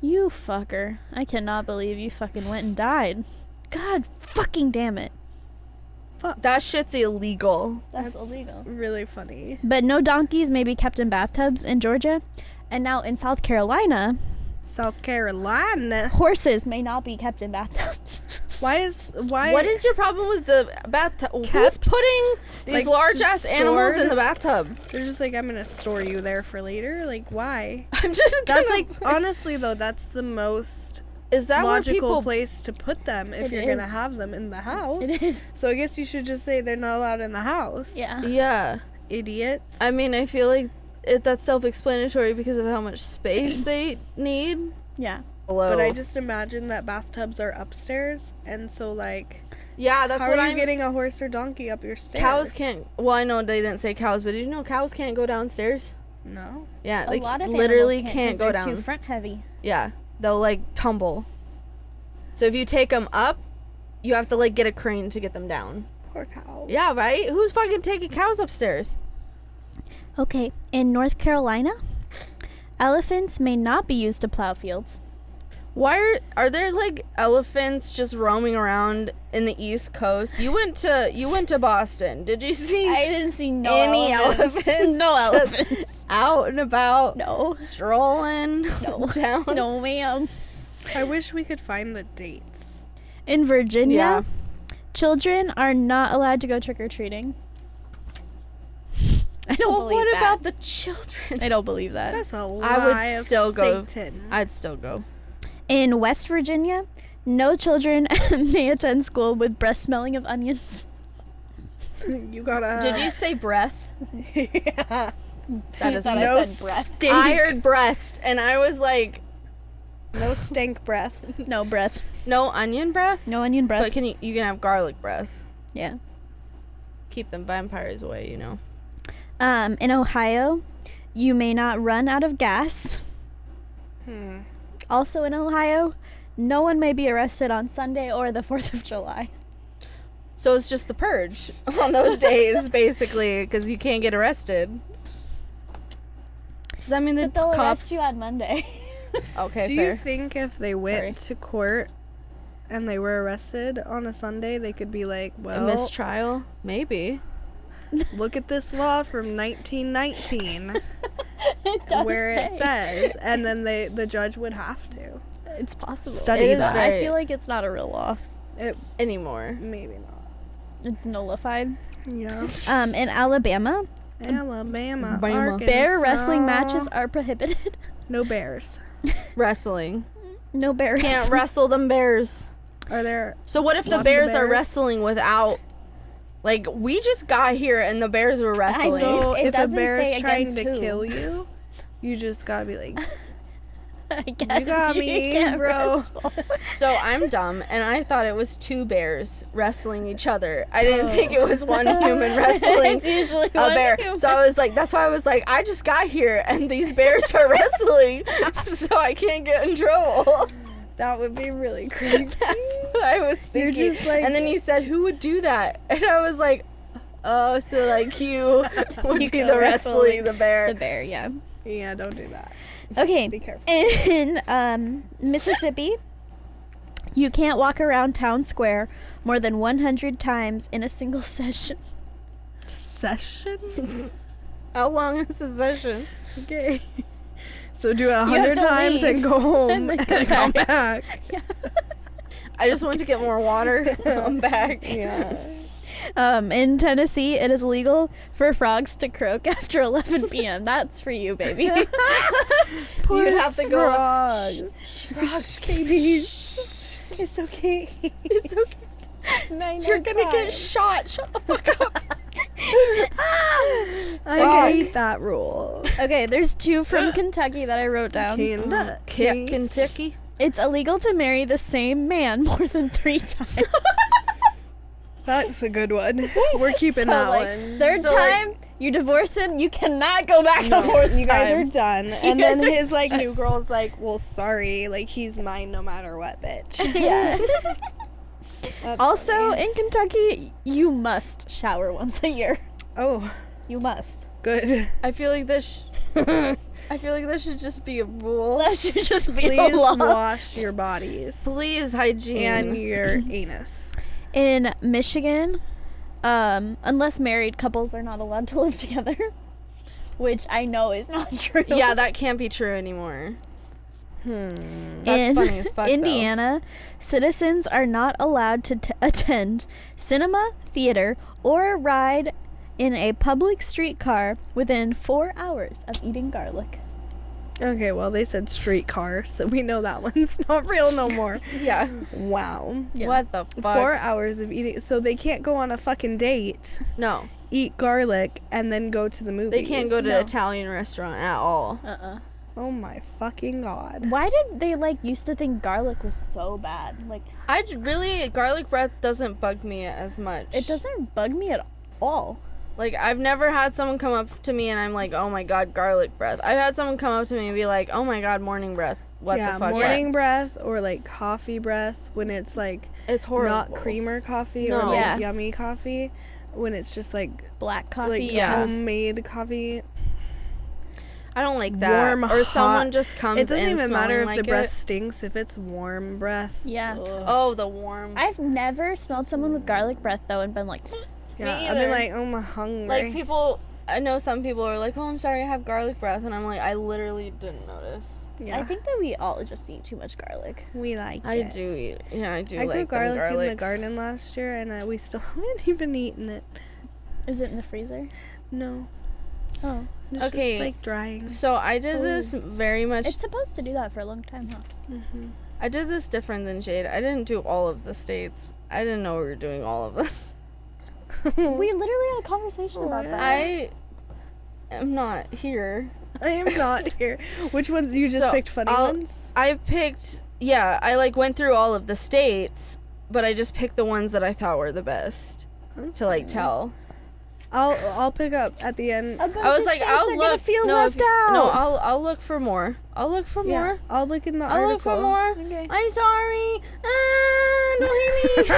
"You fucker! I cannot believe you fucking went and died. God fucking damn it! That shit's illegal. That's illegal." Really funny. But no donkeys may be kept in bathtubs in Georgia. And now in South Carolina, South Carolina. horses may not be kept in bathtubs. Why? What is your problem with the bathtub? Who's Kept? putting these Like, large ass just animals stored? in the bathtub? They're just like, I'm gonna store you there for later. Like, why? I'm just That's gonna- like, honestly though, that's the most is that where logical people place to put them if It you're is. gonna have them in the house. It is. So I guess you should just say they're not allowed in the house. Yeah. Yeah. Idiot. I mean, I feel like that's self-explanatory because of how much space they need. Yeah. Below. But I just imagine that bathtubs are upstairs, and so like, yeah, that's how what are you I'm getting a horse or donkey up your stairs? Cows can't. Well, I know they didn't say cows, but did you know cows can't go downstairs? No. Yeah, A like lot of literally animals can't 'cause go they're down. too front heavy. Yeah, they'll like tumble. So if you take them up, you have to like get a crane to get them down. Poor cow. Yeah, right? Who's fucking taking cows upstairs? Okay. In North Carolina, Elephants may not be used to plow fields. Why are there like elephants just roaming around in the East Coast? You went to Boston. Did you see I didn't see any elephants? No just elephants. out and about, No. strolling No. down. No, ma'am. I wish we could find the dates. In Virginia, Yeah. children are not allowed to go trick-or-treating. I don't Well, believe what that. about the children? I don't believe that. That's a lie I would of still go. Satan. I'd still go. In West Virginia, no children may attend school with breath smelling of onions. You gotta. Did you say breath? Yeah. That is thought I no said breast. stink. I heard breast, and I was like, No stank breath. No breath. no onion breath. No onion breath. But you can have garlic breath. Yeah. Keep them vampires away, you know. In Ohio, you may not run out of gas. Also in Ohio, no one may be arrested on Sunday or the 4th of July. So it's just the purge on those days, basically, because you can't get arrested. Does that mean the But they'll cops? arrest you on Monday. Okay, Do fair. you think if they went to court and they were arrested on a Sunday, they could be like, A well, mistrial? Maybe. look at this law from 1919 It does where it say. says, and then the judge would have to. It's possible. Study It is that. very- I feel like it's not a real law. It Anymore. maybe not. It's nullified. Yeah. In Alabama, Alabama, Bama. Arkansas. bear wrestling matches are prohibited. No bears. Wrestling. No bear Can't wrestling. wrestle them bears. Are there? So what if the Lots of bears are bears? wrestling without? Like, we just got here and the bears were wrestling. So It if a doesn't bear say is trying against to who. kill you, you just gotta be like, I guess got me, can't bro. wrestle. So I'm dumb, and I thought it was two bears wrestling each other. I didn't think it was one human wrestling It's usually a one bear. human. So I was like, that's why I was like, I just got here and these bears are wrestling, so I can't get in trouble. that would be really crazy. That's what I was You're thinking. just like- and then you said, who would do that? And I was like, oh, so like you would You be go the wrestling the bear. The bear, yeah. Yeah, don't do that. Okay. Be careful. In Mississippi, you can't walk around town square more than 100 times in a single session. Session? How long is the session? Okay. So do it have 100 to times leave and go home and and, then come come back. back. I just went to get more water. I'm back. Yeah. In Tennessee, it is legal for frogs to croak after 11 p.m. That's for you, baby. You'd have to go. Frogs. Frogs, Katie. It's okay. It's okay. Nine You're gonna get shot. Shut the fuck up. I hate that rule. Okay, there's two from Kentucky that I wrote down. Kentucky. It's illegal to marry the same man more than 3 times. That's a good one. We're keeping So, that like, one. Third So, like- time, you divorce him, you cannot go back No, a fourth you guys time. are done. And guys then are his like new girl's like, well, sorry, like he's mine no matter what, bitch. Yeah. That's Also, funny. in Kentucky, you must shower once a year. Oh, You must. good. I feel like this. I feel like this should just be a rule. That should just be Please the law. wash your bodies Please, hygiene. and your anus. In Michigan, unless married couples are not allowed to live together, which I know is not true. Yeah, that can't be true anymore. That's In funny as fuck, though. Indiana, citizens are not allowed to attend cinema, theater, or ride in a public streetcar within 4 hours of eating garlic. Okay, well, they said streetcar, so we know that one's not real no more. Yeah. Wow. Yeah. What the fuck? 4 hours of eating. So they can't go on a fucking date, No, eat garlic, and then go to the movies. they can't go to No. an Italian restaurant at all. Oh my fucking god. Why did they used to think garlic was so bad? Garlic breath doesn't bug me as much. It doesn't bug me at all. Like, I've never had someone come up to me and I'm like, oh my god, garlic breath. I've had someone come up to me and be like, oh my god, morning breath. What yeah, the fuck? morning breath or like coffee breath when it's like It's horrible. not creamer coffee or No. like Yeah. yummy coffee. When it's just like Black coffee. like yeah. homemade coffee. I don't like that. warm, or someone hot. just comes in It doesn't even matter if like the breath it. stinks. If it's warm breath. Yeah. ugh. Oh, the warm. I've never smelled someone with garlic breath though and been like, Yeah, I've either. been like, oh, I'm hungry. Like people, I know some people are like, oh, I'm sorry, I have garlic breath, and I'm like, I literally didn't notice. yeah, I think that we all just eat too much garlic. we like I it. do eat. Yeah, I do I grew like garlic in the garlics. garden last year, and we still haven't even eaten it. Is it in the freezer? No, Oh. it's Okay. just like drying. So I did this very much. It's supposed to do that for a long time, huh? Mm-hmm. I did this different than Jade. I didn't do all of the states. I didn't know we were doing all of them. We literally had a conversation about that. I am not here. I am not here. Which ones? You just So, picked funny ones? I picked, yeah, I like went through all of the states, but I just picked the ones that I thought were the best to like tell. I'll pick up at the end. A bunch I was of like, states I'll are look. gonna feel no, left out. No, I'll look for more. I'll look for Yeah, more. I'll look in the I'll article. look for more. Okay. I'm sorry. Don't hit me.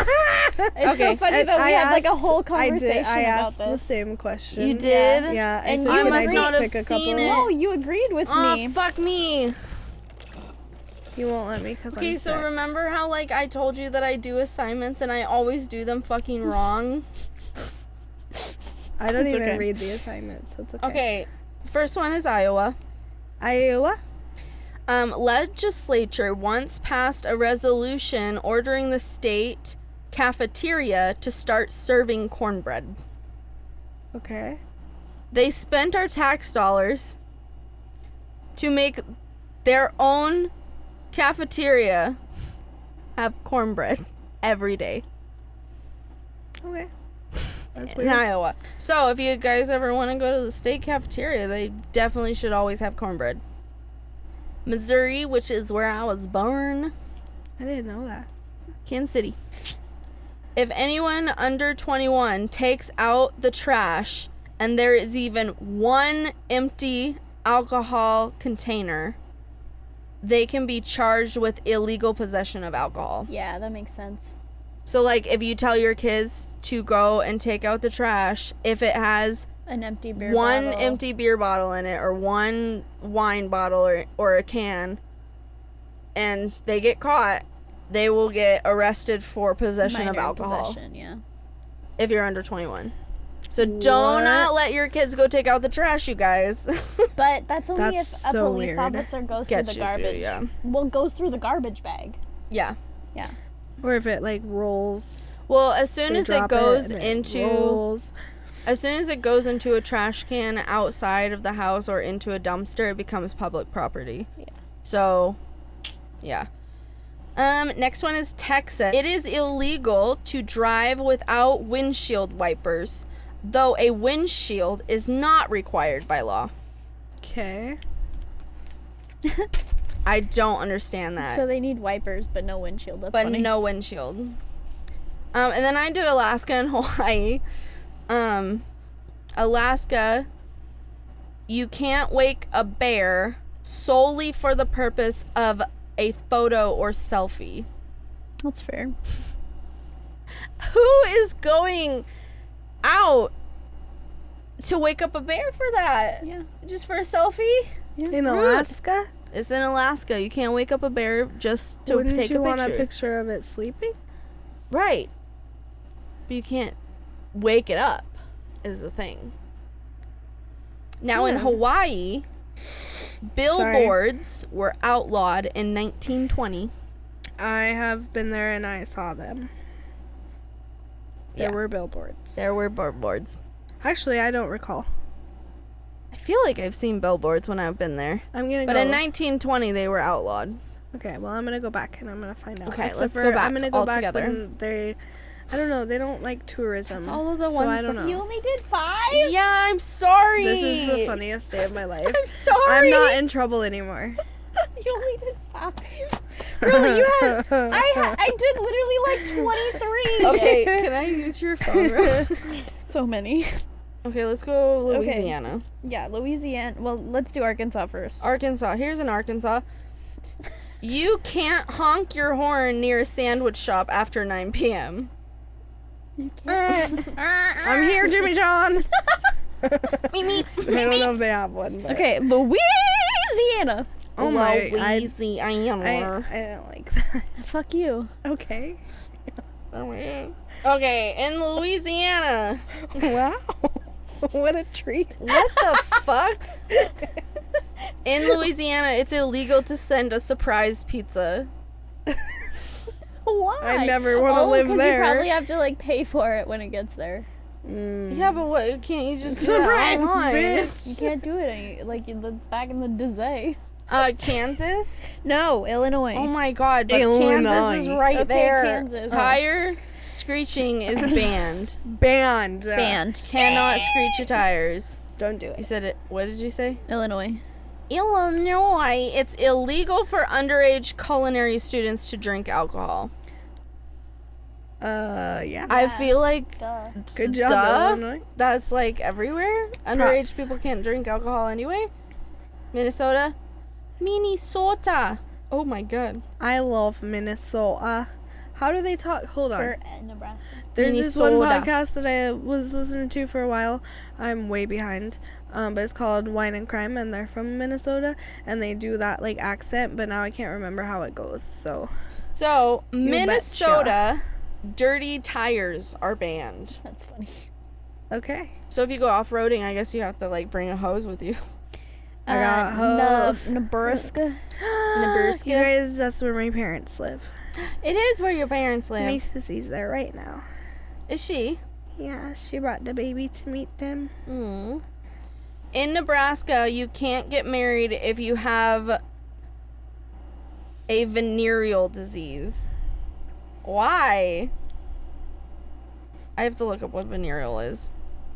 It's so Okay. funny that we had like a whole conversation I about asked the this. same question. You did? Yeah, I And said, you can I must just not have pick a seen couple? it. No, you agreed with Oh, me. fuck me. You won't let me because Okay, I'm so sick. remember how like I told you that I do assignments and I always do them fucking wrong? I don't It's even okay. read the assignments, so it's okay. Okay, first one is Iowa. Iowa? Legislature once passed a resolution ordering the state cafeteria to start serving cornbread. Okay. They spent our tax dollars to make their own cafeteria have cornbread every day Okay. That's in weird. Iowa. So if you guys ever want to go to the state cafeteria, they definitely should always have cornbread. Missouri, which is where I was born. I didn't know that. Kansas City. If anyone under 21 takes out the trash and there is even one empty alcohol container, they can be charged with illegal possession of alcohol. Yeah, that makes sense. So, like, if you tell your kids to go and take out the trash, if it has An empty beer one bottle. empty beer bottle in it or one wine bottle or a can, and they get caught, they will get arrested for possession of Minor alcohol possession, yeah. if you're under 21. So do What? not let your kids go take out the trash, you guys. But that's only That's if a so police weird. officer goes through Gets the you to, garbage. yeah. Well, goes through the garbage bag. Yeah. Yeah. Or if it like rolls. Well, as soon they as it drop goes and into rolls. as soon as it goes into a trash can outside of the house or into a dumpster, it becomes public property. Yeah. So, yeah. Next one is Texas. It is illegal to drive without windshield wipers, though a windshield is not required by law. Okay. I don't understand that. So they need wipers, but no windshield. That's but funny. no windshield. And then I did Alaska and Hawaii. Alaska, you can't wake a bear solely for the purpose of a photo or selfie. That's fair. Who is going out to wake up a bear for that? Yeah. Just for a selfie? In Rude. Alaska? It's in Alaska. You can't wake up a bear just to Wouldn't take you a want picture. a picture of it sleeping? Right. But you can't wake it up, is the thing. Now in Yeah. Hawaii, billboards were outlawed in 1920. I have been there and I saw them. There Yeah. were billboards. There were billboards. Actually, I don't recall. I feel like I've seen billboards when I've been there. I'm gonna But go. in 1920, they were outlawed. Okay, well, I'm gonna go back and I'm gonna find out. Okay, Except let's for go back I'm gonna go all back together. when they. I don't know. They don't like tourism. That's all of the so ones I don't that know. You only did 5? Yeah, I'm sorry. This is the funniest day of my life. I'm sorry. I'm not in trouble anymore. You only did 5. Really, you had. I did literally like 23. Okay, can I use your phone? So many. Okay, let's go Okay. Louisiana. Yeah, Louisiana. Well, let's do Arkansas first. Arkansas. Here's an Arkansas. You can't honk your horn near a sandwich shop after 9 p.m. You can't. I'm here, Jimmy John. Me. I don't know if they have one. But Okay, Louisiana. Oh my. I Louisiana. don't like that. Fuck you. Okay. Okay, in Louisiana. Wow. What a treat. What the fuck? In Louisiana, it's illegal to send a surprise pizza. Why? I never want to live 'cause there. you probably have to like pay for it when it gets there. Yeah, but what? Can't you just do Surprise, that online? bitch. You can't do it like back in the day. Kansas? No, Illinois. Oh my god, but Illinois. Kansas is right Okay, there. Kansas. Tire screeching is banned. Banned. Banned. Cannot screech your tires. Don't do You it. said it. What did you say? Illinois. Illinois. It's illegal for underage culinary students to drink alcohol. Yeah. I feel like Duh. Good job, duh, Illinois. that's like everywhere. Underage Props. people can't drink alcohol anyway. Minnesota. Oh my god. I love Minnesota. How do they talk? Hold on. For Nebraska. There's this one Minnesota. podcast that I was listening to for a while. I'm way behind. But it's called Wine and Crime, and they're from Minnesota, and they do that like accent, but now I can't remember how it goes. So So, betcha. Minnesota, dirty tires are banned. That's funny. okay. So if you go off-roading, I guess you have to like bring a hose with you. I got hose. Nebraska. Nebraska. You guys, that's where my parents live. It is where your parents live. My sissy's there right now. Is she? Yeah, she brought the baby to meet them. Mm. In Nebraska, you can't get married if you have a venereal disease. Why? I have to look up what venereal is.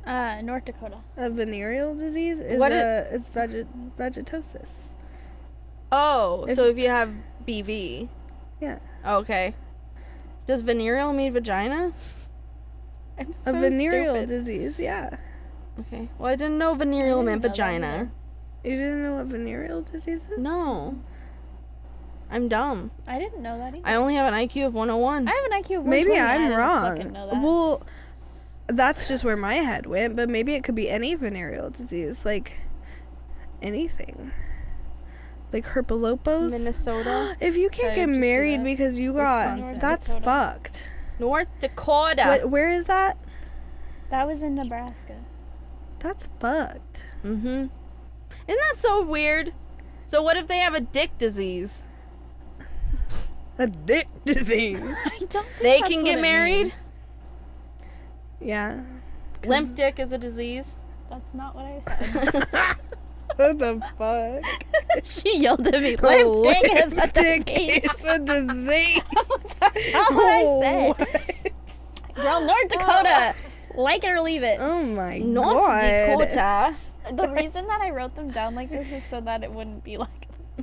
North Dakota. A venereal disease is What it's vegetosis. Oh, If- so if you have BV. Yeah. Okay. Does venereal mean vagina? I'm A so venereal stupid. disease, yeah. Okay. Well, I didn't know venereal didn't meant know that vagina. You didn't know what venereal disease is? No. I'm dumb. I didn't know that either. I only have an IQ of 101. I have an IQ of 120. Maybe I I'm didn't wrong. fucking know that. Well, that's just where my head went, but maybe it could be any venereal disease, like anything. Like herpelopos. Minnesota. If you can't Okay, get just do married that. because you got Wisconsin. that's Dakota. fucked. North Dakota. Where is that? That was in Nebraska. That's fucked. Mm-hmm. Isn't that so weird? So what if they have a dick disease? A dick disease. I don't think They that's can what get it married? means. Yeah. Limp dick is a disease. That's not what I said. What the fuck? She yelled at me. Oh, Limp dick is a limp dick disease. is a disease. That's not what I said. What? Girl, North Dakota. Like it or leave it. Oh my North god. Dakota. The reason that I wrote them down like this is so that it wouldn't be like.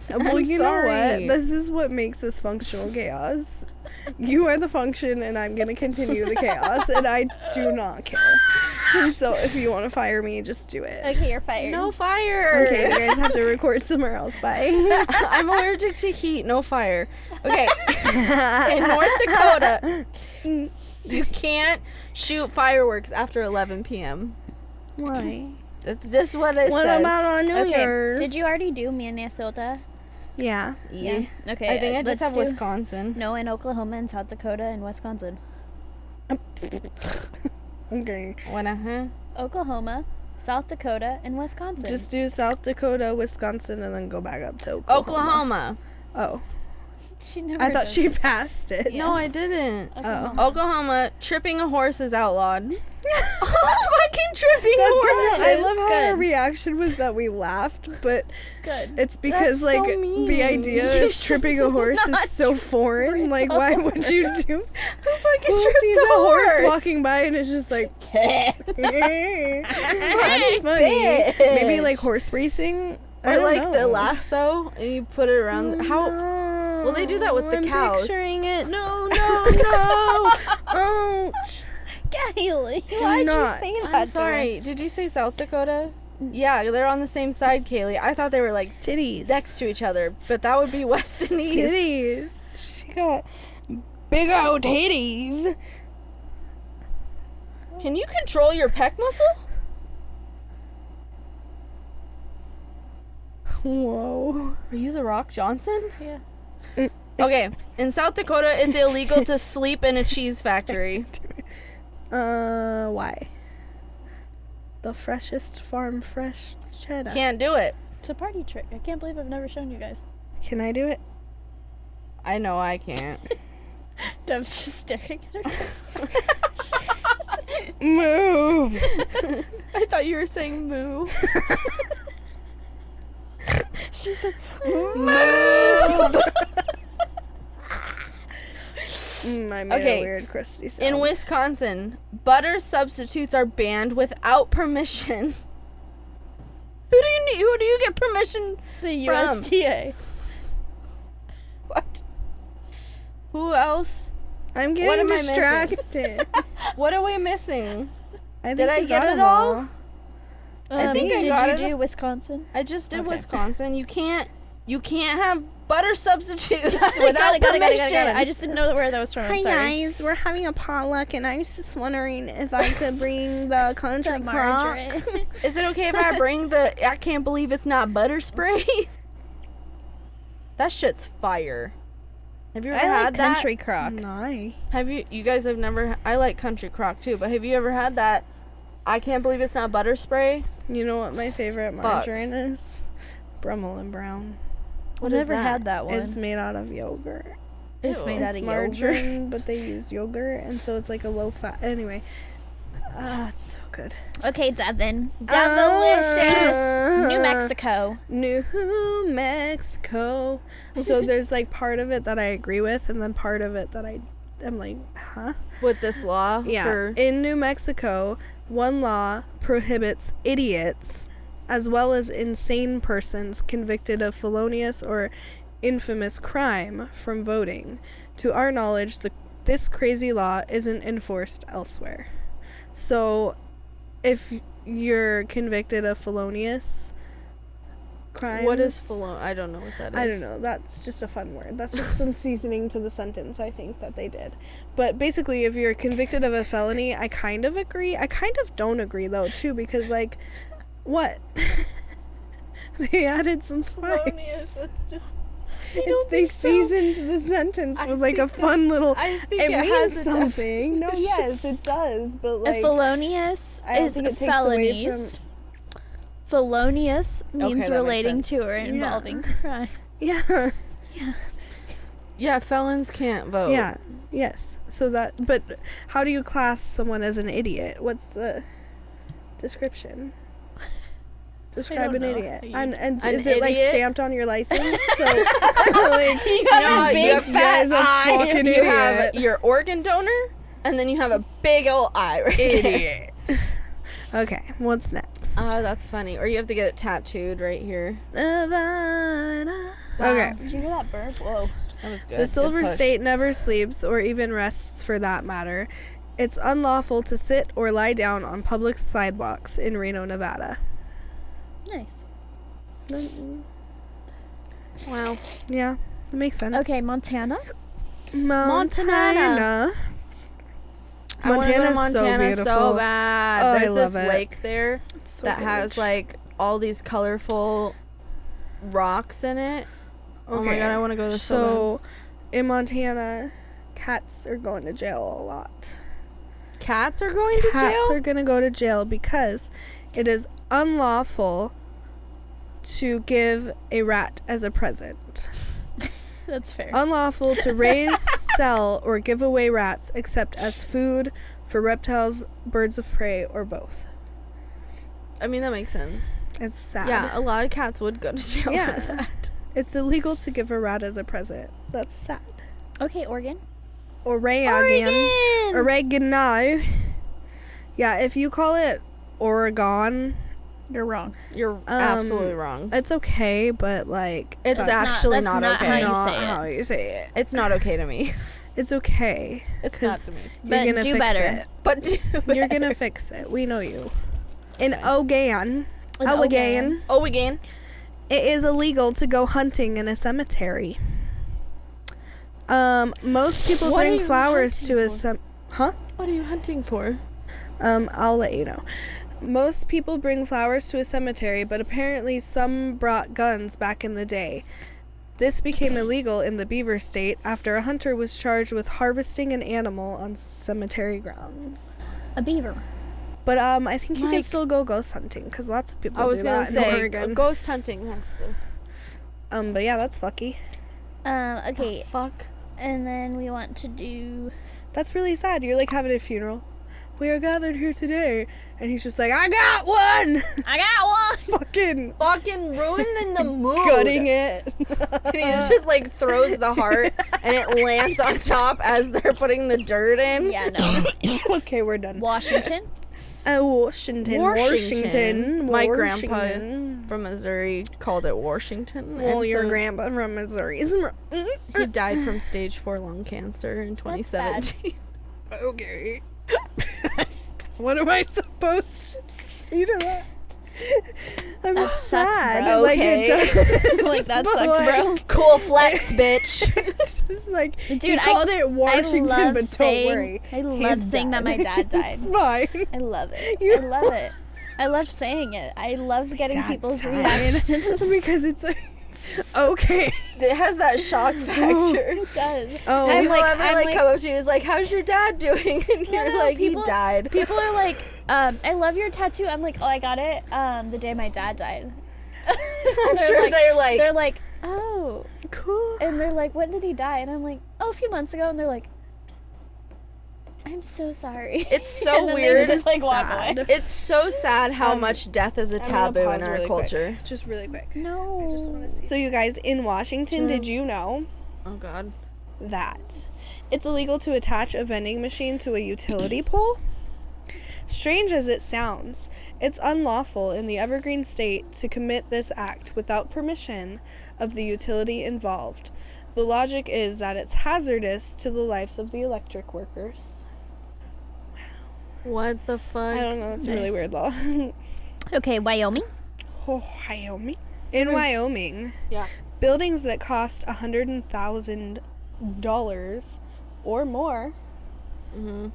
Well, I'm you know sorry. what? This is what makes this functional chaos. You are the function, and I'm gonna continue the chaos, and I do not care. And so, if you want to fire me, just do it. Okay, you're fired. No fire. Okay, you guys have to record somewhere else. Bye. I'm allergic to heat. No fire. Okay. In North Dakota, you can't shoot fireworks after 11 p.m. Why? That's just what it What says. about on New Okay, Year's? did you already do Minnesota? Yeah. Yeah. Okay, I think I just let's have do- Wisconsin. No, in Oklahoma and South Dakota and Wisconsin. Okay. Oklahoma, South Dakota, and Wisconsin. Just do South Dakota, Wisconsin, and then go back up to Oklahoma. Oh, she never I thought does. she passed it. Yeah. No, I didn't. Oklahoma. Oklahoma, tripping a horse is outlawed. Who's fucking tripping That's horses? I love how Good. our reaction was that we laughed, but Good. it's because That's so like mean. the idea You of tripping a should horse is not so foreign. Like, why would you do? Who fucking Who trips sees a a horse horse? walking by and it's just like, that's funny. Bitch. Maybe like horse racing. I Or don't like know. the lasso, and you put it around. How? No, Well, they do that with the I'm cows. Picturing it. No, no, no. Ouch. Kaylee, Do why'd not. you say that? I'm sorry. Did you say South Dakota? Yeah, they're on the same side, Kaylee. I thought they were like Titties. next to each other, but that would be west and east. Titties. She got big old titties. Can you control your pec muscle? Whoa. Are you the Rock Johnson? Yeah. Okay. In South Dakota, it's illegal to sleep in a cheese factory. Why? The freshest farm fresh cheddar. Can't do it. It's a party trick. I can't believe I've never shown you guys. Can I do it? I know I can't. Dev's just staring at her kids. Move. I thought you were saying moo. She's like, Move. I made Okay. a weird crusty sound. In Wisconsin, butter substitutes are banned without permission. Who do you get permission? the From. USDA. What? Who else? I'm What getting am I missing? distracted. What are we missing? I think Did I you get got it 'em all? I think I did got you it. do Wisconsin? I just did Okay. Wisconsin. You can't have butter substitutes Got without it. permission. I just didn't know where that was from. I'm Hi sorry. guys, we're having a potluck, and I was just wondering if I could bring the country The crock. margarine. Is it okay if I bring the I can't believe it's not butter spray? That shit's fire. Have you ever I had like that? country crock. Nice. Have you guys have never I like country crock too, but have you ever had that I can't believe it's not butter spray? You know what my favorite margarine is? Brummel and Brown. What I've is never that? had that one. It's made out of yogurt. It's Ew. made out It's of yogurt. margarine, but they use yogurt, and so it's like a low fat. Anyway, it's so good. Okay, Devin. Delicious. New Mexico. New Mexico. So there's like part of it that I agree with, and then part of it that I'm like, huh? With this law Yeah. for In New Mexico, one law prohibits idiots as well as insane persons convicted of felonious or infamous crime from voting. To our knowledge, this crazy law isn't enforced elsewhere. So if you're convicted of felonious crimes, what is I don't know what that is. I don't know. That's just a fun word. That's just some seasoning to the sentence, I think, that they did. But basically, if you're convicted of a felony, I kind of agree. I kind of don't agree, though, too, because, like, what? They added some Felonious, spice. it's just They seasoned the sentence with, like, a fun little... I think It it means has a something. No, definition. yes, it does. But, A like... felonious I don't is think it takes away felonies. Felonious means that makes relating sense. to or involving crime. Yeah. Yeah, felons can't vote. Yeah. Yes. So that... But how do you class someone as an idiot? What's the description? Describe don't an know idiot. how you And An is it like idiot? stamped on your license? So like, You know how big you have fat eye. fucking You you have idiot. your organ donor, and then you have a big old eye right there. Okay, what's next? Oh, that's funny. Or you have to get it tattooed right here. Okay. Did you hear that burp? Whoa. That was good. The Silver Good push. State never sleeps or even rests for that matter. It's unlawful to sit or lie down on public sidewalks in Reno, Nevada. Nice. Wow. Yeah, that makes sense. Okay, Montana. Montana. I wanna go to Montana's so Montana beautiful. so bad. Oh, I There's love this it. lake there It's so that has huge. like all these colorful rocks in it. Oh my god, I want to go there so So, in Montana, cats are going to jail a lot. bad. Cats are going to Cats jail? are going to go to jail because it is unlawful to give a rat as a present. That's fair. Unlawful to raise, sell, or give away rats except as food for reptiles, birds of prey, or both. I mean, that makes sense. It's sad. Yeah, a lot of cats would go to jail Yeah. for that. It's illegal to give a rat as a present. That's sad. Okay, Oregon. Oregano. Yeah, if you call it Oregon, You're wrong. You're absolutely wrong. it's okay, but like It's That's actually that's not how okay. you not say it. how you say it. It's not okay to me. It's okay. It's 'cause not to me. You're But gonna do fix better. it. But You're gonna fix it. We know you. In fine. Oregon, In Oregon, Oh, again. it is illegal to go hunting in a cemetery. Most people What are bring you flowers to a hunting Huh? What are you hunting for? I'll let you know. Most people bring flowers to a cemetery, but apparently some brought guns back in the day. This became illegal in the Beaver State after a hunter was charged with harvesting an animal on cemetery grounds. A beaver. But I think you can Like- still go ghost hunting because lots of people I was do gonna that in say Oregon. ghost hunting has to. But yeah, that's fucky. Okay. Fuck. And then we want to do... That's really sad. You're like having a funeral. We are gathered here today, and he's just like, I got one. I got one! Fucking Ruining the mood. gutting it. And he just like throws the heart and it lands on top as they're putting the dirt in. Yeah, no. Okay, we're done. Washington. Washington. My grandpa Washington. from Missouri called it Washington. Well, and your so grandpa from Missouri. he died from stage 4 lung cancer in 2017. Okay. What am I supposed to say to that? I'm That sucks, sad. bro. Like Okay. it does. Like, that But, sucks, like, bro. Cool flex, bitch. It's just like Dude, he called it Washington, love but saying, don't worry. I love he's saying that my dead. dad died. It's fine. I love it. You- I love it. I love saying it. I love getting Dad people's died. reactions. Because it's like, okay. It has that shock factor. It does. Oh. Do I'm people like- ever I'm like like- come up to you and is like, how's your dad doing? And you're no, like, people- he died. People are like, I love your tattoo. I'm like, oh, I got it the day my dad died. I'm sure they're like, oh. Cool. And they're like, when did he die? And I'm like, oh, a few months ago. And they're like, I'm so sorry. It's so And then weird. They just like walk Sad. away. It's so sad how much death is a I'm gonna taboo pause in our really culture. quick. Just really quick. No. So you guys, in Washington, did you know Oh god. that it's illegal to attach a vending machine to a utility pole? Strange as it sounds, it's unlawful in the Evergreen State to commit this act without permission of the utility involved. The logic is that it's hazardous to the lives of the electric workers. What the fuck? I don't know, it's a really Nice. weird law. Okay, Wyoming. Wyoming? In Wyoming, Yeah. buildings that cost $100,000 or more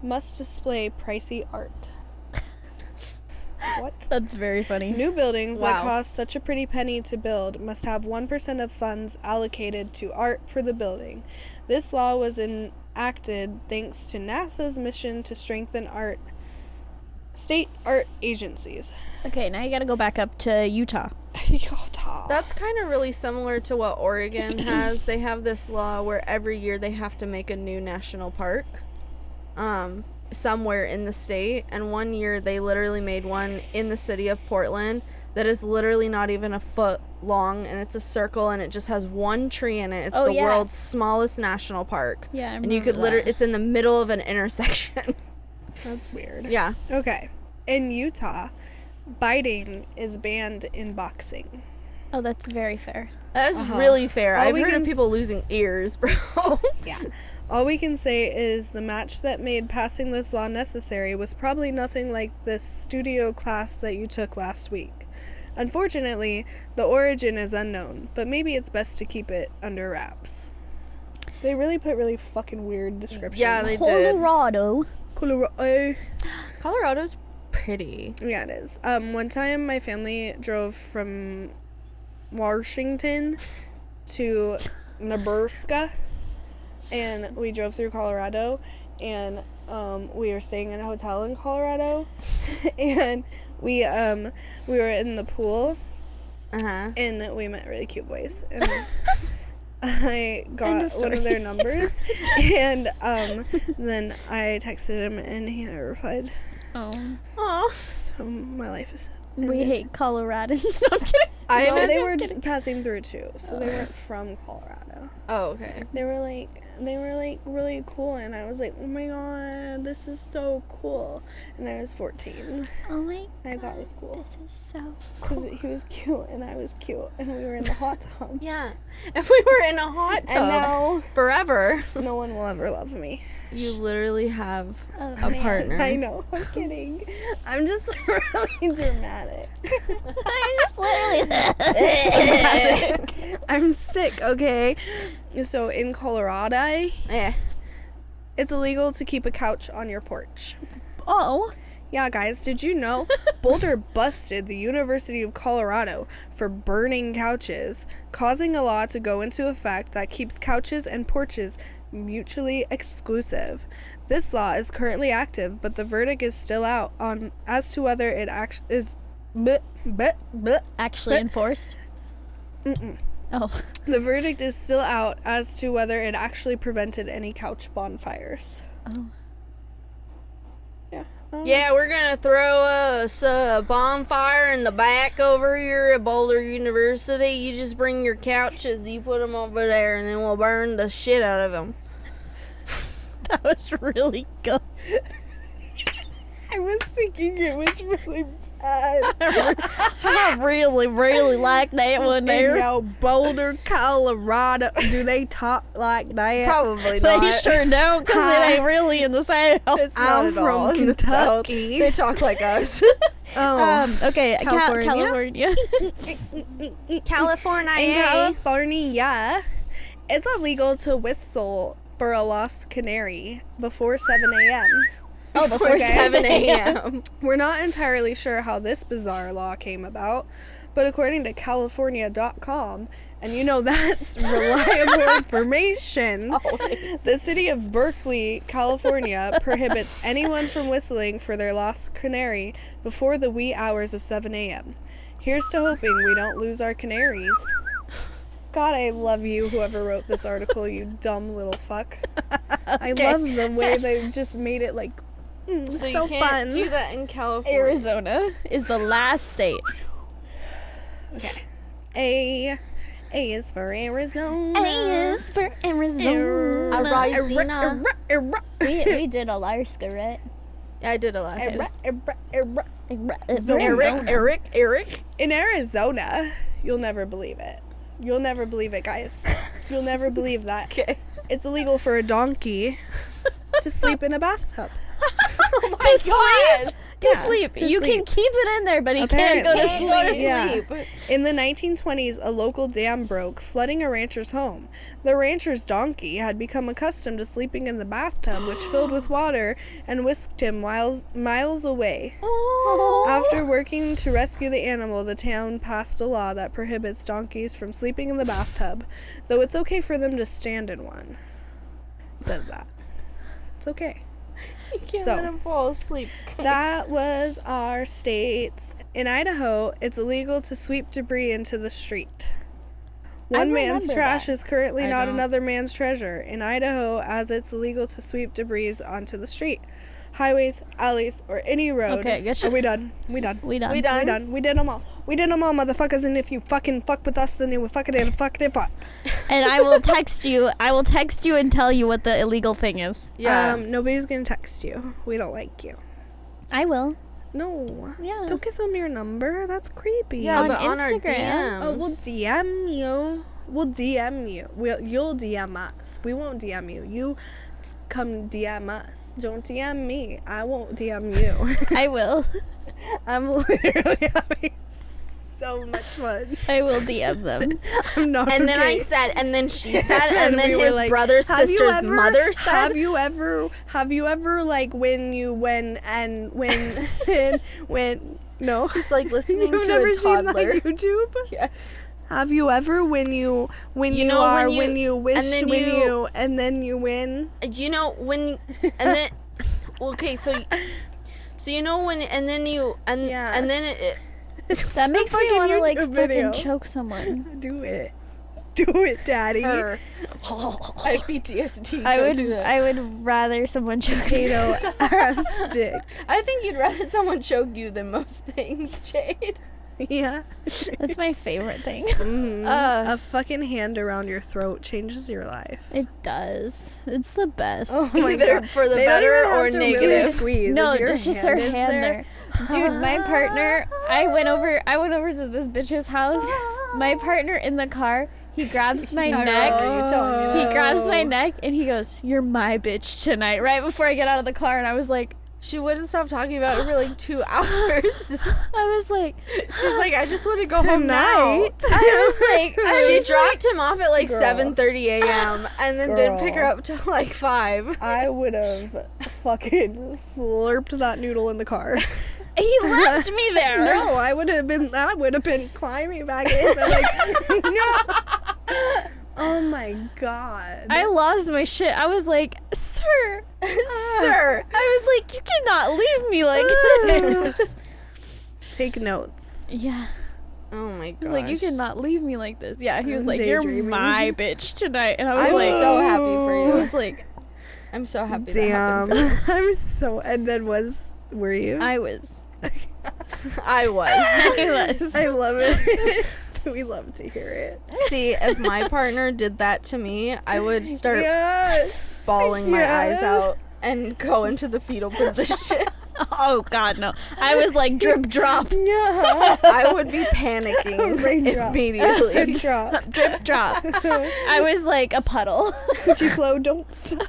must display pricey art. What? That's very funny. New buildings that Wow. cost such a pretty penny to build must have 1% of funds allocated to art for the building. This law was enacted thanks to NASA's mission to strengthen state art agencies. Okay, now you gotta go back up to Utah. Utah. That's kind of really similar to what Oregon has. They have this law where every year they have to make a new national park somewhere in the state. And one year they literally made one in the city of Portland that is literally not even a foot long, and it's a circle, and it just has one tree in it. It's Oh, the yeah. world's smallest national park. Yeah, I And you could remember literally, that. it's in the middle of an intersection. That's weird. Yeah. Okay. In Utah, biting is banned in boxing. Oh, that's very fair. That's really fair. All I've we heard can of people losing ears, bro. Yeah. All we can say is the match that made passing this law necessary was probably nothing like this studio class that you took last week. Unfortunately, the origin is unknown, but maybe it's best to keep it under wraps. They really put really fucking weird descriptions. Yeah, they did. Colorado. Colorado. Colorado's pretty. Yeah, it is. One time my family drove from Washington to Nebraska, and we drove through Colorado, and we were staying in a hotel in Colorado, and we were in the pool, Uh-huh. and we met really cute boys, and I End got of one of story. their numbers, and then I texted him, and he never replied. Oh. Aw. So my life is. We hate Coloradans. No, I'm kidding. I Well, they I'm were kidding. passing through too, so they weren't from Colorado. Oh, okay. They were like really cool, and I was like, oh my god, this is so cool. And I was 14. Oh my I thought it was cool This is so because he was cute and I was cute, and we were in the hot tub. Yeah. If we were in a hot tub And now forever, no one will ever love me. you literally have Oh, a man. partner. I know. I'm kidding. I'm just really dramatic. I'm just literally I'm sick. Okay. So in Colorado, Eh. it's illegal to keep a couch on your porch. Oh. Yeah, guys, did you know Boulder busted the University of Colorado for burning couches, causing a law to go into effect that keeps couches and porches mutually exclusive. This law is currently active, but the verdict is still out on as to whether it is Actually enforced? Oh. The verdict is still out as to whether it actually prevented any couch bonfires. Oh. Yeah. Yeah, we're gonna throw us a bonfire in the back over here at Boulder University. You just bring your couches, you put them over there, and then we'll burn the shit out of them. That was really good. I was thinking it was really bad. I really, really like that one there. You know, Boulder, Colorado. Do they talk like that? Probably They not. sure don't, because it ain't really in the South. It's not I'm at all from in the South. Kentucky. They talk like us. Okay, California? California. California. In California, it's illegal to whistle for a lost canary before 7 a.m. Oh, before Okay. 7 a.m. We're not entirely sure how this bizarre law came about, but according to California.com, and you know that's reliable information, the city of Berkeley, California, prohibits anyone from whistling for their lost canary before the wee hours of 7 a.m. Here's to hoping we don't lose our canaries. God, I love you, whoever wrote this article, you dumb little fuck. I love the way they just made it like So so you can't fun. do that in California. Arizona is the last state. Okay. A is for Arizona. A is for Arizona. Arizona. We did Alaska, right? Yeah, I did Alaska. Eric. Eric. In Arizona, you'll never believe it. You'll never believe it, guys. You'll never believe that. Okay. It's illegal for a donkey to sleep in a bathtub. Oh my To God. sleep. To Yeah, sleep. to You sleep. can keep it in there, but he can't go to Apparently. sleep. Go to Yeah. sleep. In the 1920s, a local dam broke, flooding a rancher's home. The rancher's donkey had become accustomed to sleeping in the bathtub, which filled with water and whisked him miles away. After working to rescue the animal, the town passed a law that prohibits donkeys from sleeping in the bathtub, though it's okay for them to stand in one. It says that. It's okay. You can't So, let him fall asleep. That was our states. In Idaho, it's illegal to sweep debris into the street. One man's remember trash that. is currently I not don't. another man's treasure. In Idaho, as it's illegal to sweep debris onto the street, highways, alleys, or any road. Okay, good. Are we done? We done. We done. We done. We done. We did them all. We did them all, motherfuckers. And if you fucking fuck with us, then you fucking fuck. And I will text you. I will text you and tell you what the illegal thing is. Yeah. Nobody's gonna text you. We don't like you. I will. No. Yeah. Don't give them your number. That's creepy. yeah, on but on our Instagram. DMs. Oh, we'll DM you. We'll DM you. You'll DM us. We won't DM you. You come DM us. Don't DM me. I won't DM you. I will. I'm literally having so much fun. I will DM them. I'm not And then okay. I said, and then she said, and then we were his like, brother's "Have you sister's ever- mother said, have you ever like when no it's like listening you've to never a seen toddler. like YouTube? Yes. Have you ever when you know, are when you- when you wish and then when you- you and then you win? You know when, and then, okay, so you know when, and then you, and Yeah. and then it That makes me fucking want to like YouTube video. fucking choke someone. Do it. Do it, Daddy. her. I have PTSD. I Don't would. do that. I would rather someone choke me. Potato ass dick. I think you'd rather someone choke you than most things, Jade. Yeah. That's my favorite thing. A fucking hand around your throat changes your life. It does. It's the best. Oh my Either God. for the They don't better even have or to really negative. squeeze. No, If your it's just their is hand there. Dude, my partner, I went over to this bitch's house. My partner in the car, he grabs my neck. You're telling me He that. grabs my neck and he goes, "You're my bitch tonight." Right before I get out of the car, and I was like, She wouldn't stop talking about it for like 2 hours. I was like, She's like, I just want to go home now. Tonight. I was like, she was dropped him off at like Girl. 7:30 a.m. and then didn't pick her Girl. up till like 5. I would have fucking slurped that noodle in the car. he left me there. No, I would have been climbing back in. I'm like, no. Oh my god. I lost my shit. I was like, sir. Sir. I was like, you cannot leave me like this. Take notes. Yeah. Oh my He gosh. was like, you cannot leave me like this. Yeah, he was I'm like, you're daydreaming. my bitch tonight. And I was I'm like, so happy for I you. was like, I'm so happy that Damn. happened. I'm so. And then were you? I was. I was. I was. I love it. We love to hear it. See, if my partner did that to me, I would start Yes. bawling my eyes Yes. out and go into the fetal position. Oh, God, no. I was like, drip, drop. Yeah. I would be panicking Raindrop. immediately. Drop. Drip, drop. I was like a puddle. Gucci flow, don't stop.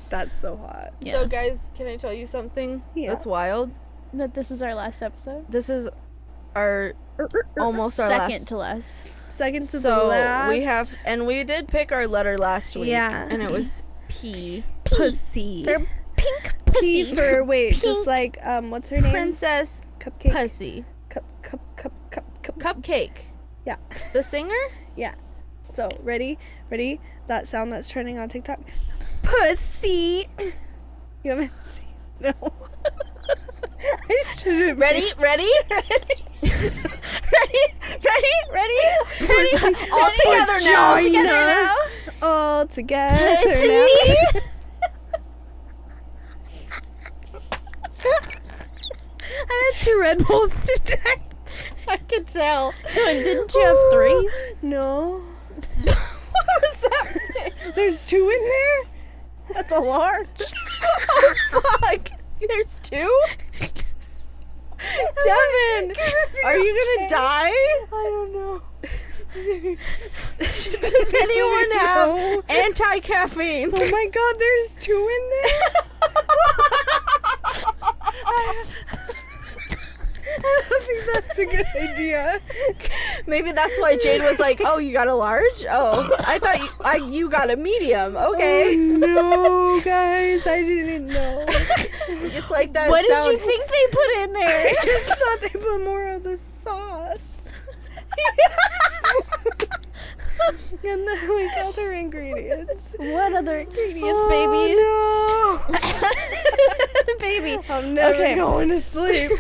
That's so hot. Yeah. So, guys, can I tell you something Yeah. that's wild? That this is our last episode. This is our almost our Second last. to last. Second to the So last. we have, and we did pick our letter last week. Yeah. And it was P. pussy. For pink P pussy. for wait, Pink. just like what's her name? Princess Cupcake. Pussy. Cup. Cupcake. Yeah. The singer? Yeah. So ready? That sound that's trending on TikTok. Pussy. You haven't seen? No. I shouldn't. Ready? Ready? All together now. Vagina. All together Pussy. now. I had 2 Red Bulls today. I could tell. Didn't you have 3? No. What was that? There's 2 in there? That's a large. Oh, fuck. There's 2? Devin, are you gonna die? I don't know. Does anyone have No. anti-caffeine? Oh my god, there's 2 in there? I don't think that's a good idea. Maybe that's why Jade was like, "Oh, you got a large? Oh, I thought you got a medium. Oh Okay." no, guys, I didn't know. It's like that. What did sound. you think they put in there? I just thought they put more of the sauce. And the like other ingredients. What other ingredients, Oh, no. baby? I'm never Okay. going to sleep.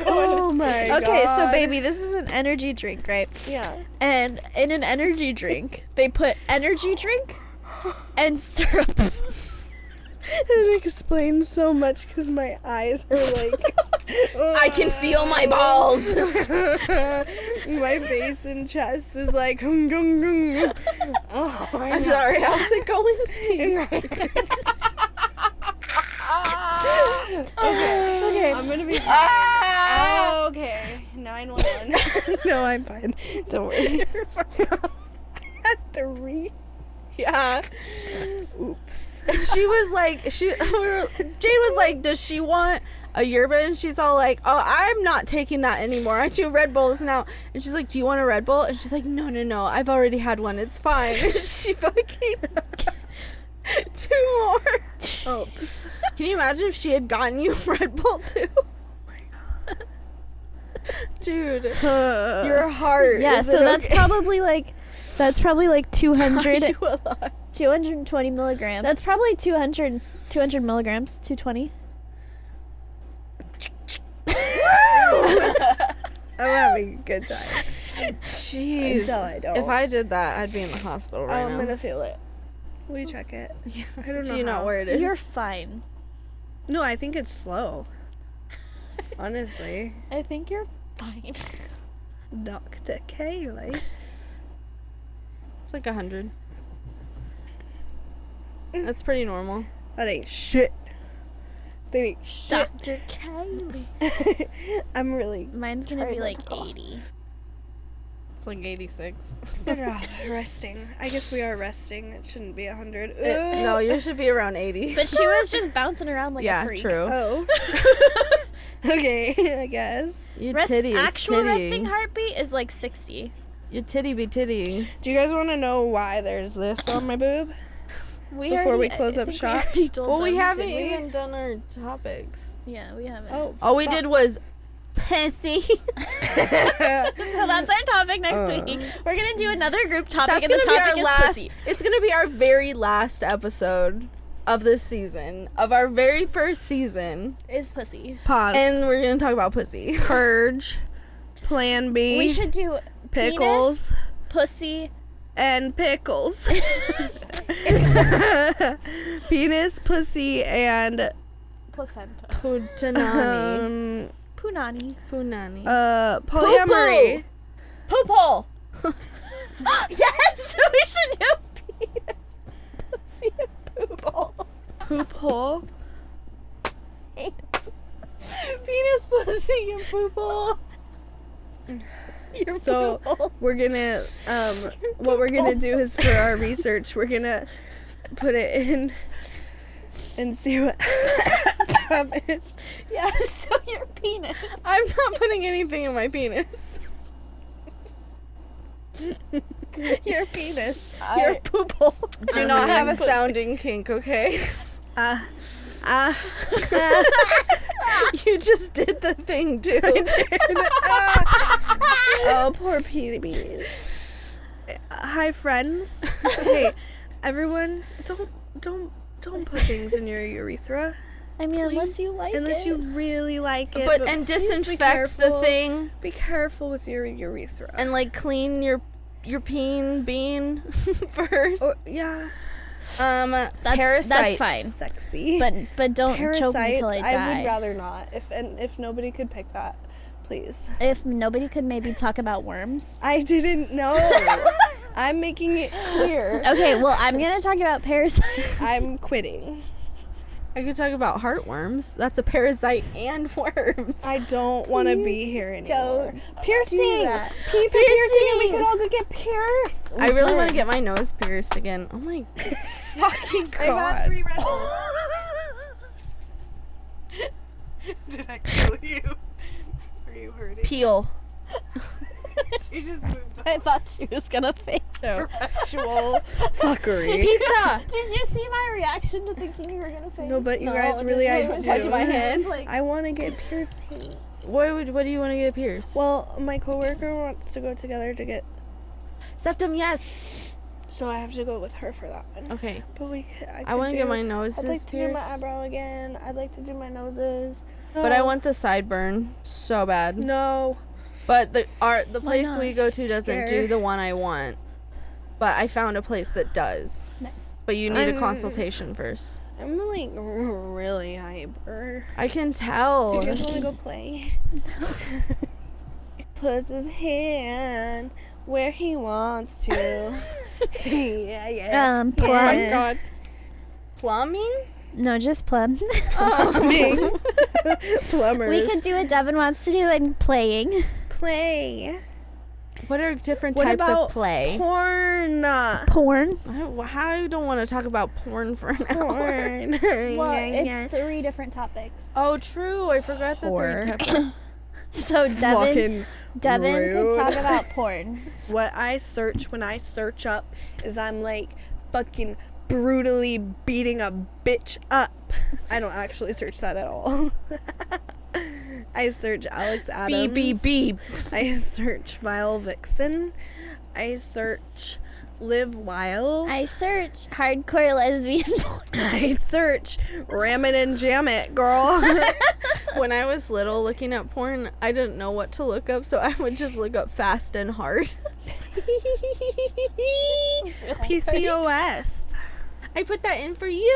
Oh my god. Okay, so baby, this is an energy drink, right? Yeah. And in an energy drink, they put energy drink and syrup. It explains so much because my eyes are like. I can feel my balls. My face and chest is like. Oh my I'm God. sorry. How's it going, Steve? Okay. I'm gonna be fine. Ah! Okay. 911. No, I'm fine. Don't worry. At 3. Yeah. Oops. She was like, Jade was like, does she want a yerba? And she's all like, oh, I'm not taking that anymore. I do Red Bulls now. And she's like, do you want a Red Bull? And she's like, no, I've already had one. It's fine. And she fucking 2 more. Oh. Can you imagine if she had gotten you Red Bull too? Dude, your heart. Yeah, is so it that's okay? probably like 200 Are you alive? 220 milligrams. That's probably 200 milligrams, 220. I'm having a good time. Jeez. Until I don't. If I did that, I'd be in the hospital right I'm now. gonna feel it. Will you check it? Yeah. I don't know. Do you know how. where it is? You're fine. No, I think it's slow. Honestly. I think you're fine. Dr. Kaylee. It's like 100. That's pretty normal. That ain't shit. That ain't shit. Dr. Kylie. I'm really. Mine's gonna Try be not like to cough. 80. It's like 86. Resting. I guess we are resting. It shouldn't be 100. No, yours should be around 80. But she was just bouncing around like yeah, a freak. true. Oh. Okay, I guess. Your titty is actual titty. resting heartbeat is like 60. Your titty be titty. Do you guys want to know why there's this on my boob? Before we close up shop? Well, we haven't did we? even done our topics. Yeah, we haven't. Oh. All we did was pissy. So that's our topic next week. We're going to do another group topic, That's and the gonna be topic our is last. pussy. It's gonna be our very last episode of this season, of our very first season, Is pussy. Pause. and we're gonna talk about pussy. Purge. Plan B. We should do pickles. penis, pussy. And pickles. Penis, pussy, and Placenta. Punani. Punani. Punani. polyamory. Poop hole. Yes! We should do penis, pussy, and poop hole. Poop hole. Penis, pussy, and poop hole. So we're gonna what we're gonna do is for our research we're gonna put it in and see what happens. Yeah, so your penis. I'm not putting anything in my penis. Your penis. Your poop hole. Do not have a sounding kink, okay? You just did the thing, dude. Oh, poor peonies. Hi, friends. Hey, everyone, don't put things in your urethra I mean, unless you like unless it. you really like it. But and please be disinfect the careful. thing Be careful with your urethra. and like clean your bean first. Yeah, Parasites. That's fine. sexy. But don't choke me till I die. I would rather not. If nobody could pick that, please. If nobody could maybe talk about worms. I didn't know. I'm making it clear. Okay, well, I'm going to talk about parasites. I'm quitting. I could talk about heartworms. That's a parasite and worms. I don't want to be here anymore. don't Piercing. do that. Pee for piercing, and we could all go get pierced. I really want to get my nose pierced again. Oh my fucking god. I've had 3 Red Bulls. Did I kill you? Are you hurting? Peel. She just moved I thought she was going to faint. sexual fuckery. Pizza. Did you see my reaction to thinking you were going to faint? No, but you guys really, I do. touch my head. Like, I want to get piercings. What do you want to get pierced? Well, my coworker wants to go together to get, Septum, yes. so I have to go with her for that one. Okay. But I want to get my noses I'd like to do pierced. my eyebrow again. I'd like to do my noses. But I want the sideburn so bad. No. But the place not? we go to doesn't do Scared. the one I want. But I found a place that does. Nice. But you need a I'm- consultation first. I'm like really hyper. I can Do tell. you guys want to go play? Puts his hand where he wants to. yeah. plum. Oh my god. Plumbing? No, just plum. Plumbing. Plumbers. We could do what Devin wants to do and playing. play. What are different What types about of play? porn? Porn. I don't want to talk about porn for an hour. Porn. Well, Yeah. it's 3 different topics. Oh, true. I forgot the Whore. 3 types. So Devin Fucking could talk rude. about porn. What I search when I search up is I'm like fucking brutally beating a bitch up. I don't actually search that at all. I search Alex Adams. Beep, beep, beep. I search Vile Vixen. I search Live Wild. I search hardcore lesbian porn. I search Ram It and Jam It, girl. When I was little looking at porn, I didn't know what to look up, so I would just look up fast and hard. PCOS. I put that in for you.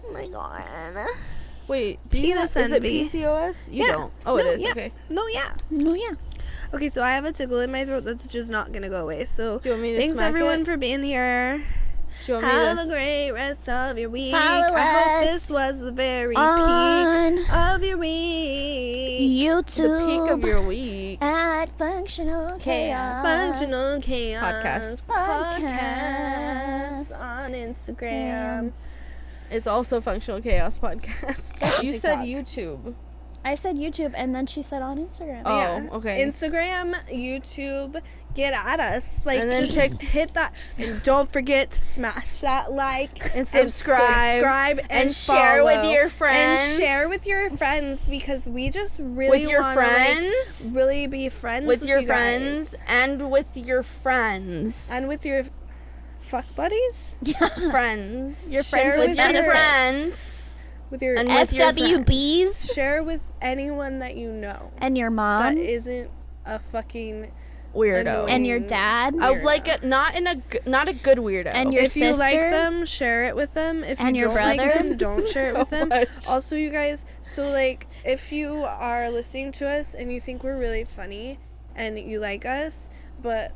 Oh my god. Wait, do you Penis is it envy. PCOS? You Yeah. don't. Oh, it No, is. yeah. Okay. No, yeah. Oh, yeah. Okay, so I have a tickle in my throat that's just not gonna go away. So Do you want me to thanks smack everyone it? for being here. Do you want me Have to? a great rest of your week. Follow I hope us this was the very on peak of your week. YouTube. The peak of your week. At Functional Chaos. Functional Chaos Podcast. on Instagram. It's also Functional Chaos Podcast. You said TikTok. YouTube. I said YouTube, and then she said on Instagram. Oh, Yeah. okay. Instagram, YouTube, get at us. Like, And then just check- hit that. And don't forget to smash that like And subscribe. And share with follow. your friends. And share with your friends because we just really With your wanna, friends. Like, really be friends With your you guys. friends. And with your friends. And with your fuck buddies. Friends. Your Share friends with with And your benefits. friends. With your And with your FWBs. share with anyone that you know And your that mom. isn't a fucking Weirdo. annoying And your dad. I would like it not a good weirdo. And your if you like sister. them, share it with them. If And you your don't like brother. them, don't share it So with them. much. Also, you guys, so like, if you are listening to us and you think we're really funny and you like us, but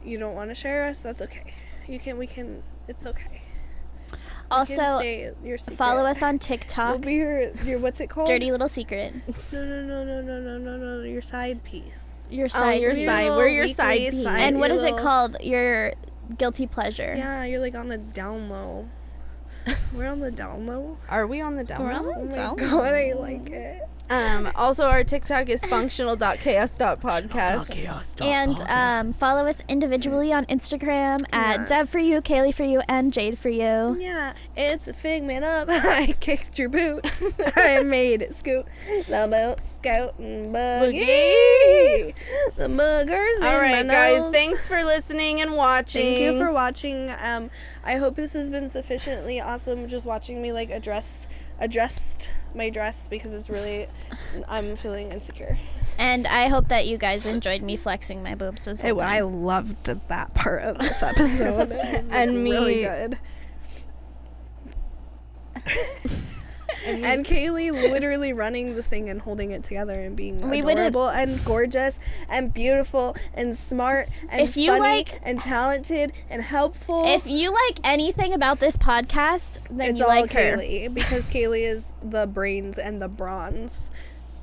you don't want to share us, that's okay. We can. It's okay. We can Also, stay your secret. follow us on We'll TikTok. be your what's it called? Dirty Little Secret. No. Your side piece. Your on side. your piece. side. Little We're your weekly side piece. side And what is it little- called? Your guilty pleasure. Yeah, you're like on the down low. We're on the down low. Are we on the down We're on low? the Oh my down god, I like it. Also, our TikTok is functional.chaos.podcast. And follow us individually on Instagram Yeah. at Deb for you, Kaylee for you, and Jade for you. Yeah, it's a figment of I kicked your boot. I made it scoot. The boat scout and buggy. The boogers All in right, my guys. nose. Thanks for listening and watching. Thank you for watching. I hope this has been sufficiently awesome. Just watching me like adjust my dress because it's really I'm feeling insecure. And I hope that you guys enjoyed me flexing my boobs as well. I loved that part of this episode. It was, And me- really good. And Kaylee literally running the thing and holding it together and being We would've- adorable and gorgeous and beautiful and smart and If you funny like- and talented and helpful. If you like anything about this podcast, then it's you all like her. Kaylee because Kaylee is the brains and the bronze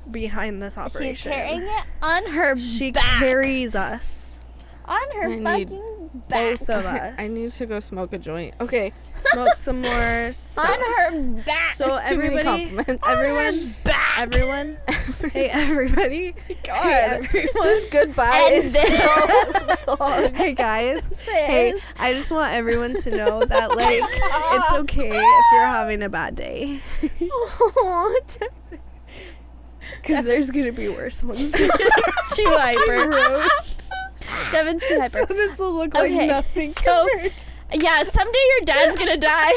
behind this operation. She's carrying it on her She back. carries us. On her I need- fucking back. Both of us. I need to go smoke a joint. Okay. Smoke some more stuff. On her back. So It's too many everybody, compliments. everyone, back. everyone, hey everybody, God. hey everyone, This goodbye And is so long. hey guys, hey, I just want everyone to know that like it's okay if you're having a bad day, because there's gonna be worse ones. Too hyper. Devin's too hyper. So this will look like Okay, nothing. so- compared. Yeah, someday your dad's gonna die.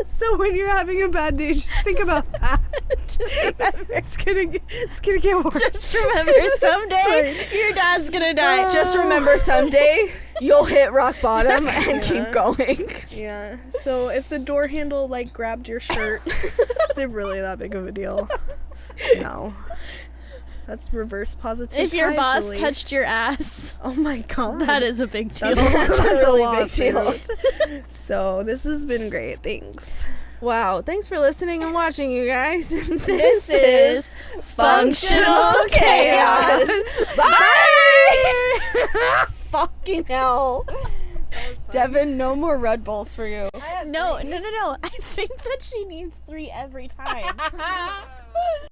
So when you're having a bad day, just think about that. Just remember. It's gonna get worse. Just remember, someday your dad's gonna die. Just remember, someday you'll hit rock bottom and keep going. Yeah. So if the door handle like grabbed your shirt, is it really that big of a deal? No. That's reverse positive. If your boss belief. touched your ass, Oh my god. that is a big deal. That's a really big lawsuit. So this has been great. Thanks. Wow. Thanks for listening and watching, you guys. This is Functional Chaos. Bye. Fucking hell. Devin, no more Red Bulls for you. No. I think that she needs 3 every time.